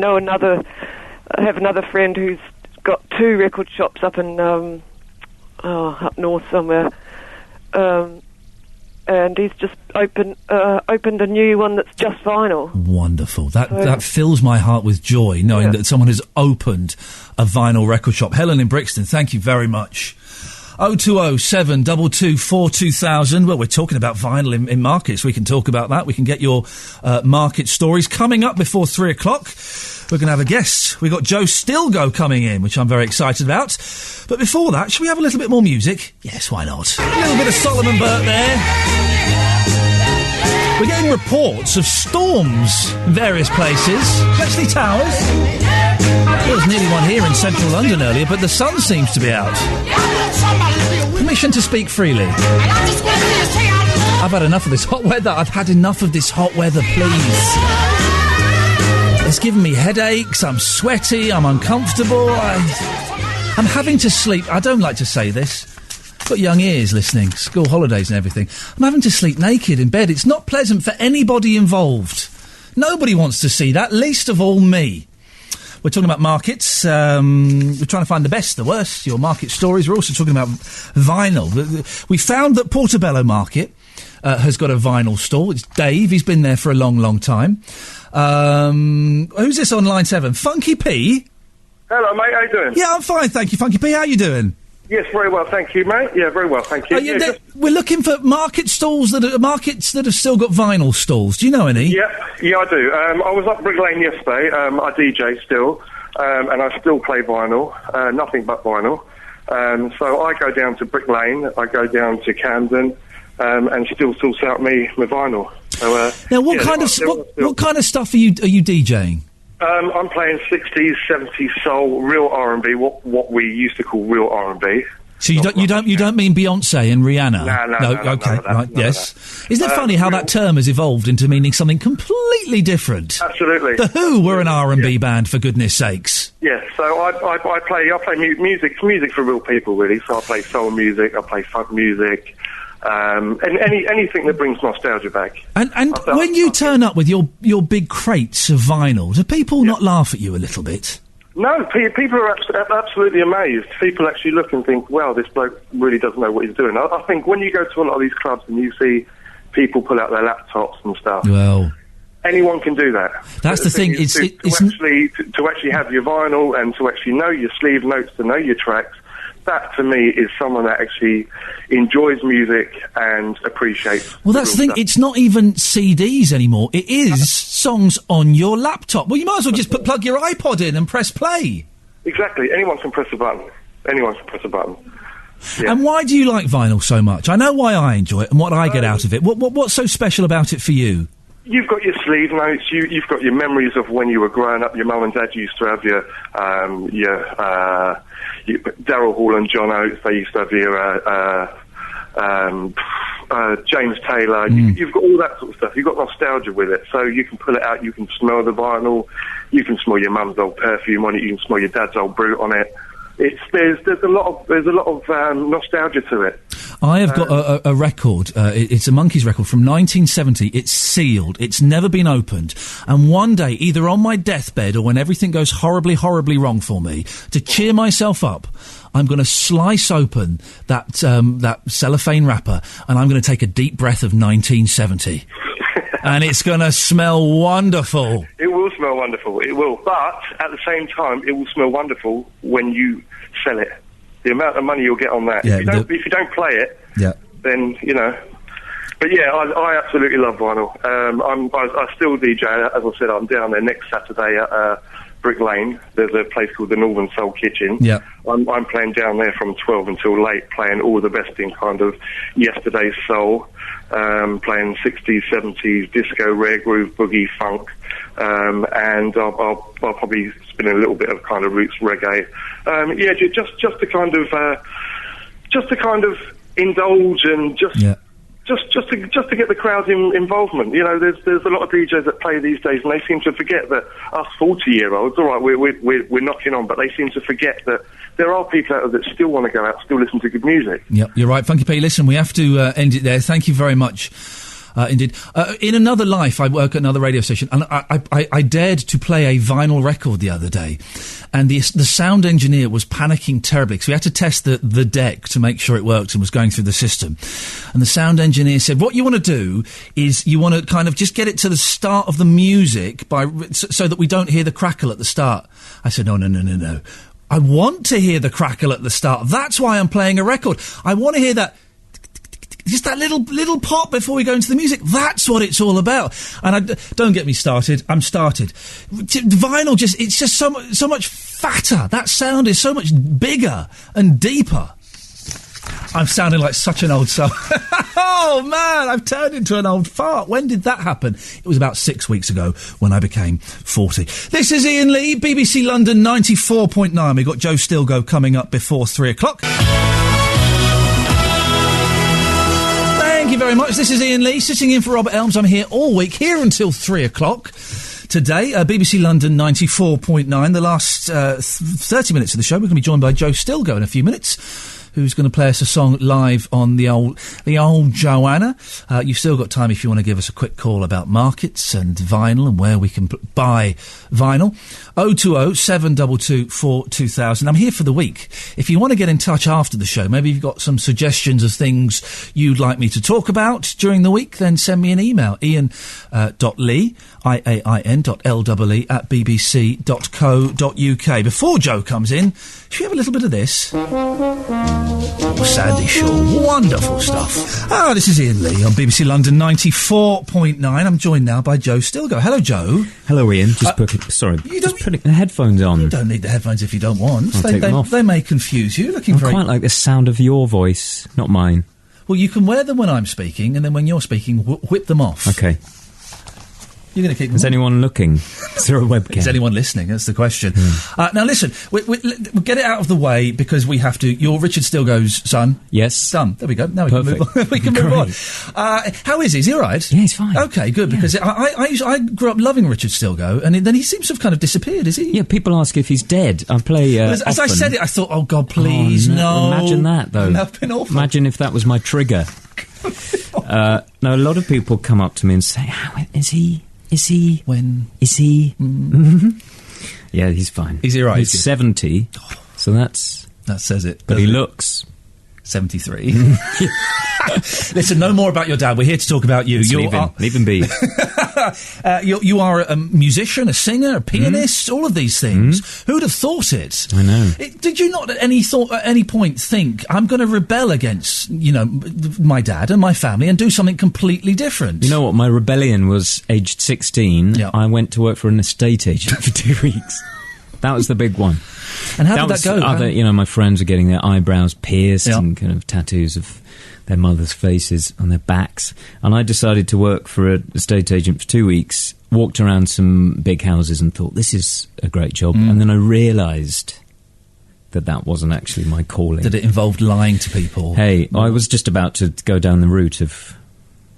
have another friend who's got 2 record shops up in up north somewhere, and he's just opened a new one that's just vinyl. Wonderful. That fills my heart with joy, knowing that someone has opened a vinyl record shop. Helen in Brixton, thank you very much. 0207 224 2000. Well, we're talking about vinyl in markets. We can talk about that. We can get your market stories. Coming up before 3 o'clock, we're going to have a guest. We've got Joe Stilgo coming in, which I'm very excited about. But before that, should we have a little bit more music? Yes, why not? A little bit of Solomon Burt there. We're getting reports of storms in various places, especially towers. There was nearly one here in central London earlier, but the sun seems to be out. Permission to speak freely. I've had enough of this hot weather. I've had enough of this hot weather, please. It's given me headaches, I'm sweaty, I'm uncomfortable, I'm having to sleep. I don't like to say this. I've got young ears listening, school holidays and everything. I'm having to sleep naked in bed. It's not pleasant for anybody involved. Nobody wants to see that, least of all me. We're talking about markets. We're trying to find the best, the worst, your market stories. We're also talking about vinyl. We found that Portobello Market has got a vinyl stall. It's Dave. He's been there for a long, long time. Who's this on line 7? Funky P? Hello, mate. How you doing? Yeah, I'm fine, thank you, Funky P. How you doing? Yes, very well, thank you, mate. Yeah, very well, thank you. We're looking for market stalls that have still got vinyl stalls. Do you know any? Yeah, I do. I was up Brick Lane yesterday. I DJ still, and I still play vinyl. Nothing but vinyl. So I go down to Brick Lane. I go down to Camden, and still sorts out my vinyl. So, now, what kind of stuff are you DJing? I'm playing 60s, 70s soul, real R&B, what we used to call real R&B. So you don't mean Beyonce and Rihanna? No, okay, right, yes. Isn't it funny how that real... term has evolved into meaning something completely different? Absolutely. The Who were an R&B band, for goodness sakes. Yeah, so I play music for real people, really. So I play soul music, I play funk music. And anything that brings nostalgia back. And when you turn up with your big crates of vinyl, do people not laugh at you a little bit? No, people are absolutely amazed. People actually look and think, wow, this bloke really doesn't know what he's doing. I think when you go to a lot of these clubs and you see people pull out their laptops and stuff, well, anyone can do that. That's the thing. To actually have your vinyl and to actually know your sleeve notes, to know your tracks, that to me is someone that actually enjoys music and appreciates. Well, that's the thing. It's not even CDs anymore. It is songs on your laptop. Well, you might as well just plug your iPod in and press play. Exactly. Anyone can press a button. Yeah. And why do you like vinyl so much? I know why I enjoy it and what I get out of it. What's so special about it for you? You've got your sleeve notes. You've got your memories of when you were growing up. Your mum and dad used to have your Daryl Hall and John Oates. They used to have your James Taylor. You've got all that sort of stuff. You've got nostalgia with it, so you can pull it out. You can smell the vinyl. You can smell your mum's old perfume on it. You can smell your dad's old Brute on it. There's a lot of nostalgia to it. I have got a record. It's a Monkees record from 1970. It's sealed. It's never been opened. And one day, either on my deathbed or when everything goes horribly, horribly wrong for me, to cheer myself up, I'm going to slice open that cellophane wrapper, and I'm going to take a deep breath of 1970. And it's going to smell wonderful. It will smell wonderful. It will. But at the same time, it will smell wonderful when you sell it. The amount of money you'll get on that. Yeah, if you don't play it, then, you know. But yeah, I absolutely love vinyl. I still DJ. As I said, I'm down there next Saturday at Brick Lane. There's a place called the Northern Soul Kitchen. Yeah. I'm playing down there from 12 until late, playing all the best in kind of yesterday's soul, playing 60s, 70s, disco, rare groove, boogie, funk, and I'll probably spin a little bit of kind of roots reggae. Just to kind of indulge and just to get the crowd's involvement. You know, there's a lot of DJs that play these days, and they seem to forget that us 40-year-olds, all right, we're knocking on, but they seem to forget that there are people out there that still want to go out, still listen to good music. Yep, you're right, Funky P. Listen, we have to end it there. Thank you very much. Indeed. In another life, I work at another radio station, and I dared to play a vinyl record the other day, and the sound engineer was panicking terribly, because we had to test the deck to make sure it worked and was going through the system. And the sound engineer said, what you want to do is you want to kind of just get it to the start of the music so that we don't hear the crackle at the start. I said, no. I want to hear the crackle at the start. That's why I'm playing a record. I want to hear that... just that little pop before we go into the music. That's what it's all about. And don't get me started. I'm started. Vinyl it's just so much fatter. That sound is so much bigger and deeper. I'm sounding like such an old soul. Oh, man, I've turned into an old fart. When did that happen? It was about 6 weeks ago when I became 40. This is Iain Lee, BBC London 94.9. We've got Joe Stilgo coming up before 3 o'clock. Thank you very much. This is Iain Lee, sitting in for Robert Elms. I'm here all week, here until 3 o'clock. Today, BBC London 94.9. The last 30 minutes of the show, we're going to be joined by Joe Stilgo in a few minutes, who's going to play us a song live on the old Joanna. You've still got time if you want to give us a quick call about markets and vinyl and where we can buy vinyl. 020 722 4000. I'm here for the week. If you want to get in touch after the show, maybe you've got some suggestions of things you'd like me to talk about during the week, then send me an email, iain.lee, IAIN.LEE at bbc.co.uk. Before Joe comes in, should we have a little bit of this? Oh, Sandy Shaw. Wonderful stuff. This is Iain Lee on BBC London 94.9. I'm joined now by Joe Stilgo. Hello, Joe. Hello, Iain. Just putting the headphones on. You don't need the headphones if you don't want. I'll take them off. They may confuse you. I quite like the sound of your voice, not mine. Well, you can wear them when I'm speaking, and then when you're speaking, whip them off. Okay. You're going to keep them Is anyone looking? Is there a webcam? Is anyone listening? That's the question. Now, listen, we'll get it out of the way because we have to. You're Richard Stilgo's son. Yes. Done. There we go. Now we can move on. We can move on. How is he? Is he all right? Yeah, he's fine. Okay, good, because I grew up loving Richard Stilgo, and then he seems to have kind of disappeared, is he? Yeah, people ask if he's dead. I play as I said it, I thought, oh, God, please, no. Imagine that, though. That'd been awful. Imagine if that was my trigger. Now, a lot of people come up to me and say, how is he... Is he? When? Is he? Mm-hmm. Yeah, he's fine. Is he right? He's 70, so that says it. But he looks 73. Listen, no more about your dad. We're here to talk about you. Leave him be. You are a musician, a singer, a pianist, all of these things. Who'd have thought it? I know. Did you not at any point think, I'm going to rebel against, my dad and my family and do something completely different? You know what? My rebellion was aged 16. Yeah. I went to work for an estate agent for 2 weeks. That was the big one. And how did that go? My friends are getting their eyebrows pierced and kind of tattoos of their mothers' faces on their backs. And I decided to work for an estate agent for 2 weeks, walked around some big houses and thought, this is a great job. And then I realised that wasn't actually my calling. That it involved lying to people. Hey, I was just about to go down the route of,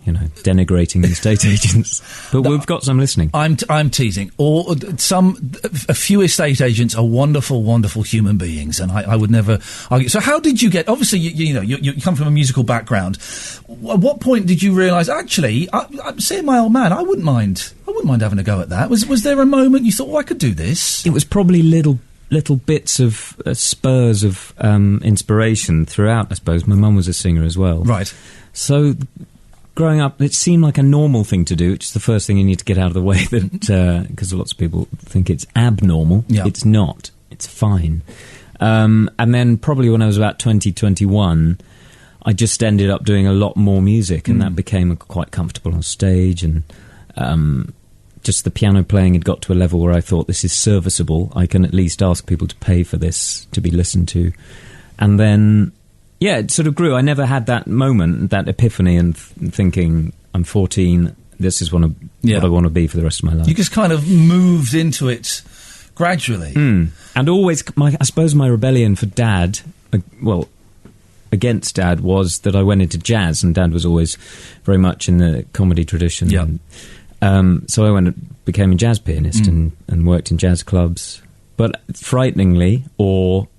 denigrating estate agents. But we've got some listening. I'm teasing. A few estate agents are wonderful, wonderful human beings, and I would never argue. So how did you get... Obviously, you come from a musical background. At what point did you realise, actually, I'm seeing my old man, I wouldn't mind having a go at that? Was there a moment you thought, I could do this? It was probably little bits of spurs of inspiration throughout, I suppose. My mum was a singer as well. Right. So... growing up, it seemed like a normal thing to do, which is the first thing you need to get out of the way, because lots of people think it's abnormal. Yeah. It's not. It's fine. And then probably when I was about 21, I just ended up doing a lot more music, and that became quite comfortable on stage, and just the piano playing had got to a level where I thought, this is serviceable. I can at least ask people to pay for this, to be listened to. And then... yeah, it sort of grew. I never had that moment, that epiphany, and thinking, I'm 14, this is what I want to be for the rest of my life. You just kind of moved into it gradually. And always, I suppose my rebellion for Dad, against Dad, was that I went into jazz, and Dad was always very much in the comedy tradition. Yeah. So I became a jazz pianist and worked in jazz clubs. But frighteningly, or...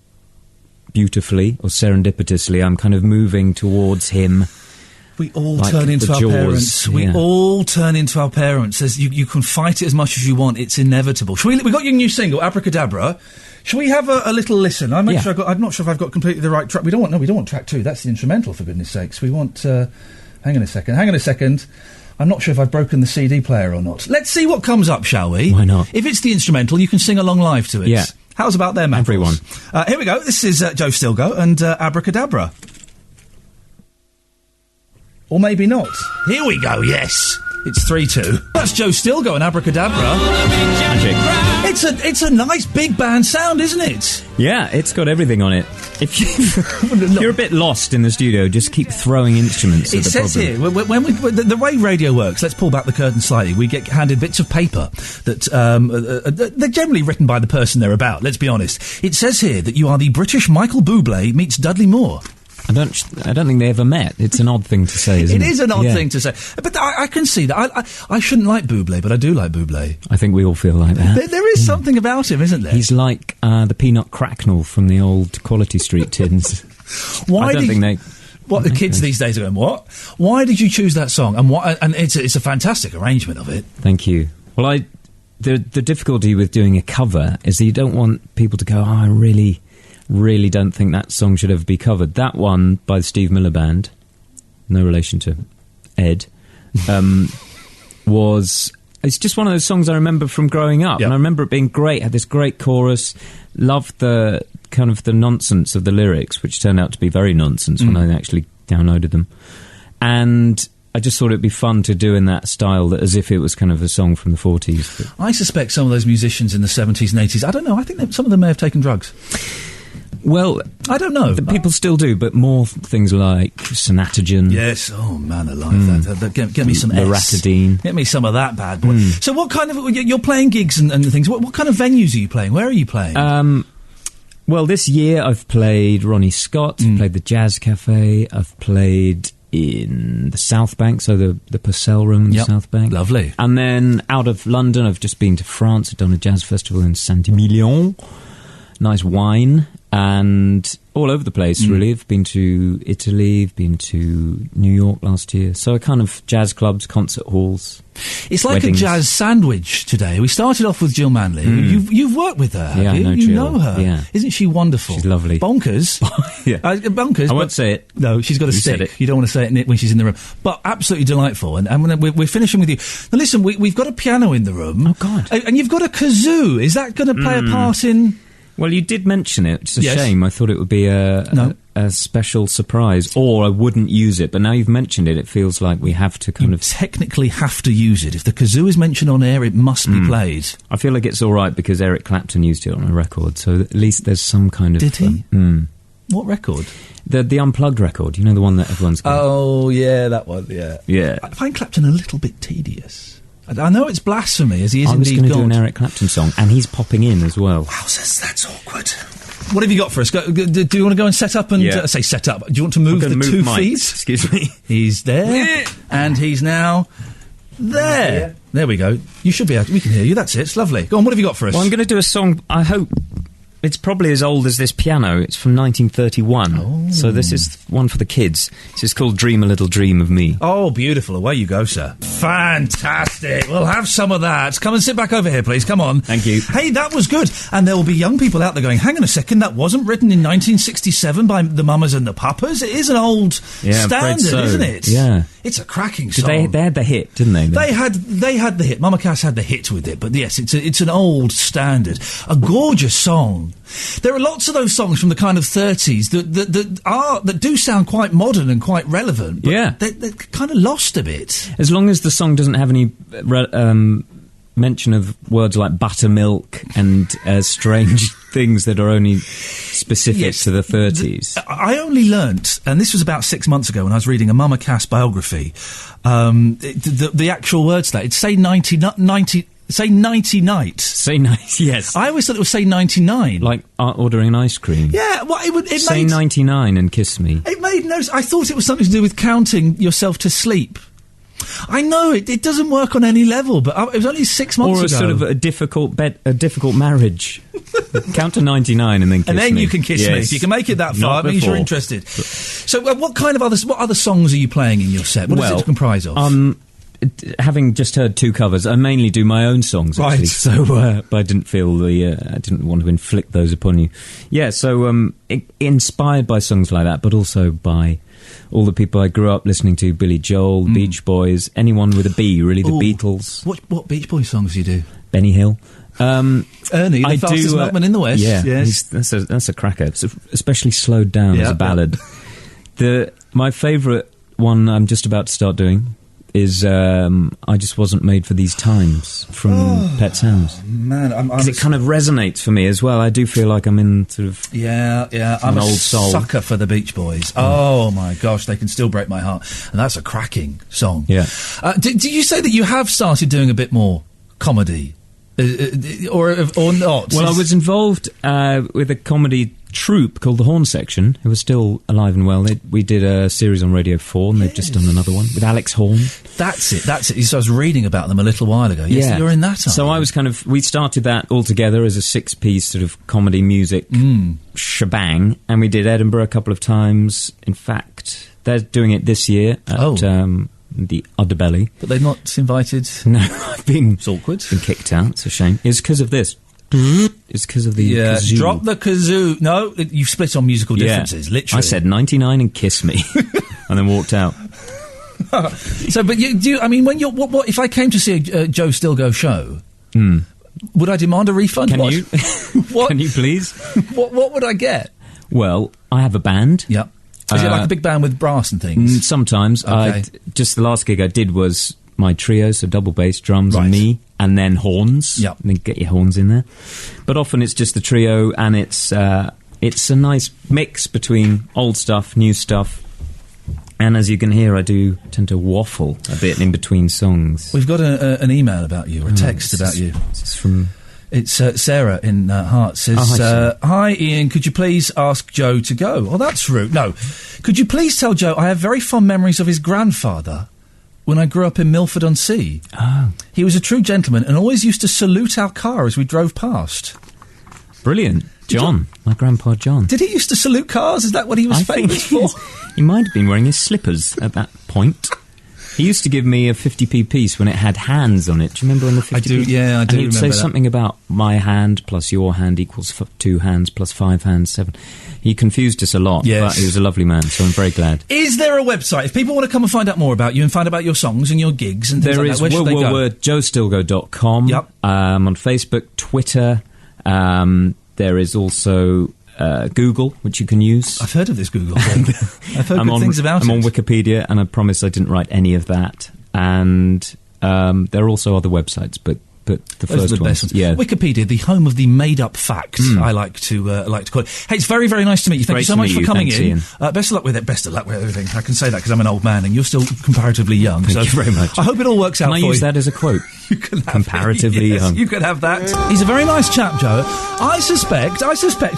beautifully or serendipitously, I'm kind of moving towards him. We all turn into our parents. We all turn into our parents. You can fight it as much as you want. It's inevitable. We got your new single, Abracadabra. Shall we have a little listen? I'm not sure if I've got completely the right track. We don't want track 2. That's the instrumental, for goodness sakes. We want... hang on a second. I'm not sure if I've broken the CD player or not. Let's see what comes up, shall we? Why not? If it's the instrumental, you can sing along live to it. Yeah. How's about them, everyone? Here we go. This is Joe Stilgo and Abracadabra. Or maybe not. Here we go, yes. It's 3-2. That's Joe Stilgo and Abracadabra. Magic. It's a nice big band sound, isn't it? Yeah, it's got everything on it. If you're a bit lost in the studio, just keep throwing instruments. It says here, when the way radio works, let's pull back the curtain slightly, we get handed bits of paper that they're generally written by the person they're about, let's be honest. It says here that you are the British Michael Bublé meets Dudley Moore. I don't think they ever met. It's an odd thing to say, isn't it? It is an odd thing to say. But I can see that. I shouldn't like Bublé, but I do like Bublé. I think we all feel like that. There is something about him, isn't there? He's like the peanut cracknell from the old Quality Street tins. The kids these days are going, what? Why did you choose that song? And it's a fantastic arrangement of it. Thank you. Well, the difficulty with doing a cover is that you don't want people to go, I really don't think that song should ever be covered. That one by the Steve Miller Band, no relation to Ed, it's just one of those songs I remember from growing up. Yep. And I remember it being great, had this great chorus, loved the kind of the nonsense of the lyrics, which turned out to be very nonsense when I actually downloaded them. And I just thought it'd be fun to do in that style, as if it was kind of a song from the 40s. But I suspect some of those musicians in the 70s and 80s, I don't know, I think some of them may have taken drugs. Well, I don't know. People still do, but more things like Sanatogen. Yes, oh man, alive. Get me some Loratadine. Get me some of that bad boy. So what kind of... You're playing gigs and things. What kind of venues are you playing? Where are you playing? Well, this year I've played Ronnie Scott, played the Jazz Cafe, I've played in the South Bank, so the Purcell Room in the South Bank. Lovely. And then out of London, I've just been to France. I've done a jazz festival in Saint-Emilion. Nice wine. And all over the place, really. I've been to Italy, I've been to New York last year. So a kind of jazz clubs, concert halls. It's like weddings. A jazz sandwich today. We started off with Jill Manley. You've worked with her, have you? You know her. Yeah. Isn't she wonderful? She's lovely. Bonkers. Yeah. Bonkers. I won't say it. No, she's got a stick. Said it. You don't want to say it when she's in the room. But absolutely delightful. And we're finishing with you. Now listen, we've got a piano in the room. Oh, God. And you've got a kazoo. Is that going to play a part in... Well, you did mention it. It's a shame. I thought it would be a special surprise, or I wouldn't use it. But now you've mentioned it, it feels like we have to kind of... technically have to use it. If the kazoo is mentioned on air, it must be played. I feel like it's all right because Eric Clapton used it on a record, so at least there's some kind of... Did he? What record? The Unplugged record, you know, the one that everyone's got. Oh, yeah, that one, yeah. Yeah. I find Clapton a little bit tedious. I know it's blasphemy, as he is I was indeed going to God. do an Eric Clapton song, and he's popping in as well. Wowzers, that's awkward. What have you got for us? Do you want to go and set up and... say set up. Do you want to move the move 2 mics. feet? Excuse me. He's there, and he's now there. Yeah. There we go. You should be able to... We can hear you. That's it. It's lovely. Go on, what have you got for us? Well, I'm going to do a song, I hope... It's probably as old as this piano. It's from 1931. Oh. So this is one for the kids. This is called Dream a Little Dream of Me. Oh, beautiful. Away you go, sir. Fantastic. We'll have some of that. Come and sit back over here, please. Come on. Thank you. Hey, that was good. And there will be young people out there going, hang on a second, that wasn't written in 1967 by the Mamas and the Papas. It is an old standard, so. isn't it? Yeah. It's a cracking song. They had the hit, didn't they? They had the hit. Mama Cass had the hit with it, but yes, it's an old standard, a gorgeous song. There are lots of those songs from the kind of 30s that do sound quite modern and quite relevant. But they're kind of lost a bit. As long as the song doesn't have any mention of words like buttermilk and strange things that are only specific to the 30s. I only learnt, and this was about 6 months ago when I was reading a Mama Cass biography, the actual words to that. It'd say 90 night. Say night, yes. I always thought it was say 99. Like ordering ice cream. Yeah, well, it say made... 99 and kiss me. It made no... I thought it was something to do with counting yourself to sleep. I know, it doesn't work on any level, but it was only 6 months ago. Or sort of a difficult marriage. Count to 99 and then kiss me. And then you can kiss me. If you can make it that far, it means you're interested. So what other songs are you playing in your set? What does it comprise of? Having just heard 2 covers, I mainly do my own songs, actually. Right. So, but I didn't feel I didn't want to inflict those upon you. Yeah, so inspired by songs like that, but also by all the people I grew up listening to: Billy Joel, Beach Boys, anyone with a B, really, the Beatles. What Beach Boys songs do you do? Benny Hill. Ernie, the fastest milkman in the West. Yeah, yes. That's a cracker. It's especially slowed down as a ballad. My favourite one I'm just about to start doing is I Just Wasn't Made for These Times from Pet Sounds. Man, because it kind of resonates for me as well. I do feel like I'm in sort of I'm an old soul. Sucker for the Beach Boys. Oh my gosh, they can still break my heart, and that's a cracking song. Yeah. Do you say that you have started doing a bit more comedy, or not? Well, I was involved with a comedy troupe called the Horn Section, who are still alive and well. We did a series on Radio 4, and they've just done another one with Alex Horn. That's it. So I was reading about them a little while ago. Yes, yeah. You're in that. So I was we started that all together as a 6-piece sort of comedy music shebang, and we did Edinburgh a couple of times. In fact, they're doing it this year at the Udderbelly. But they've not invited... No, I've been... It's awkward. Been kicked out. It's a shame. It's because of this. It's because of the kazoo. Drop the kazoo. No, you've split on musical differences, literally. I said 99 and kiss me, and then walked out. So, but when you're... What if I came to see a Joe Stilgo show, would I demand a refund? Can you? What? Can you please? What would I get? Well, I have a band. Yep. Is it like a big band with brass and things? Sometimes. Okay. Just the last gig I did was my trio, so double bass, drums, and me, and then horns. Yep. And then get your horns in there. But often it's just the trio, and it's a nice mix between old stuff, new stuff. And as you can hear, I do tend to waffle a bit in between songs. We've got an email about you, or a text about you. It's from... It's Sarah in Hart says, hi Ian, could you please ask Joe to go? Oh, that's rude. No. Could you please tell Joe I have very fond memories of his grandfather when I grew up in Milford-on-Sea. Oh. He was a true gentleman and always used to salute our car as we drove past. Brilliant. John. My grandpa John. Did he used to salute cars? Is that what he was famous for? He might have been wearing his slippers at that point. He used to give me a 50p piece when it had hands on it. Do you remember on the 50p? I do, yeah, I do remember that. And he'd say something about my hand plus your hand equals 2 hands plus 5 hands, 7. He confused us a lot, but he was a lovely man, so I'm very glad. Is there a website? If people want to come and find out more about you and find out about your songs and your gigs and things like that, where should they go? joestilgo.com. Yep. On Facebook, Twitter. There is also... Google, which you can use. I've heard of this Google thing. I've heard good things about it. I'm on Wikipedia, and I promise I didn't write any of that. And there are also other websites, but but the Those first are the ones, best ones. yeah. Wikipedia, the home of the made-up fact. I like to call it. Hey, it's very, very nice to meet you. Thank Great you so to much meet for you. coming Thanks, in. Ian. Best of luck with it. Best of luck with everything. I can say that because I'm an old man and you're still comparatively young. Thank you very much. I hope it all works out Can I for use you. that as a quote? You can have comparatively it, yes, young. You could have that. He's a very nice chap, Joe. I suspect,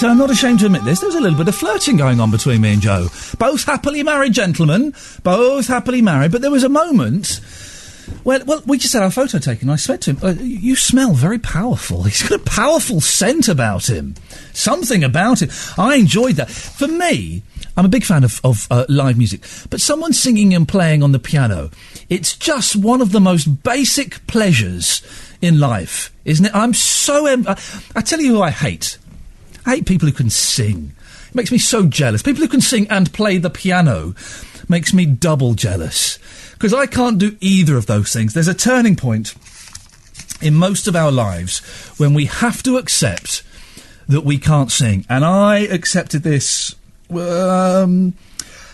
and I'm not ashamed to admit this, there's a little bit of flirting going on between me and Joe. Both happily married gentlemen, but there was a moment. Well, we just had our photo taken. I said to him, you smell very powerful. He's got a powerful scent about him. Something about it. I enjoyed that. For me, I'm a big fan of live music, but someone singing and playing on the piano, it's just one of the most basic pleasures in life, isn't it? I'm so... I tell you who I hate. I hate people who can sing. It makes me so jealous. People who can sing and play the piano makes me double jealous. Because I can't do either of those things. There's a turning point in most of our lives when we have to accept that we can't sing. And I accepted this about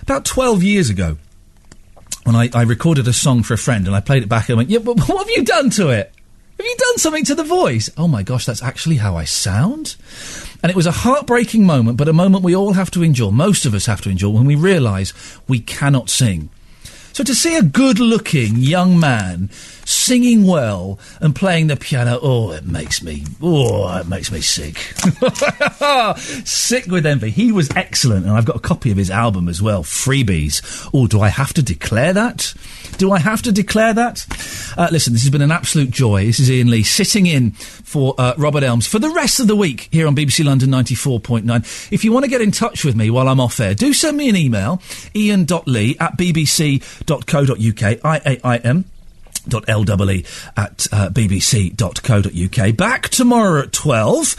12 years ago when I recorded a song for a friend and I played it back and I went, yeah, but what have you done to it? Have you done something to the voice? Oh my gosh, that's actually how I sound? And it was a heartbreaking moment, but a moment we all have to endure, most of us have to endure, when we realise we cannot sing. So to see a good-looking young man singing well and playing the piano, it makes me sick. Sick with envy. He was excellent, and I've got a copy of his album as well, Freebies. Oh, do I have to declare that? Listen, this has been an absolute joy. This is Iain Lee sitting in for Robert Elms for the rest of the week here on BBC London 94.9. If you want to get in touch with me while I'm off air, do send me an email, iain.lee@bbc.co.uk, IAIM.LEE@bbc.co.uk. Back tomorrow at 12.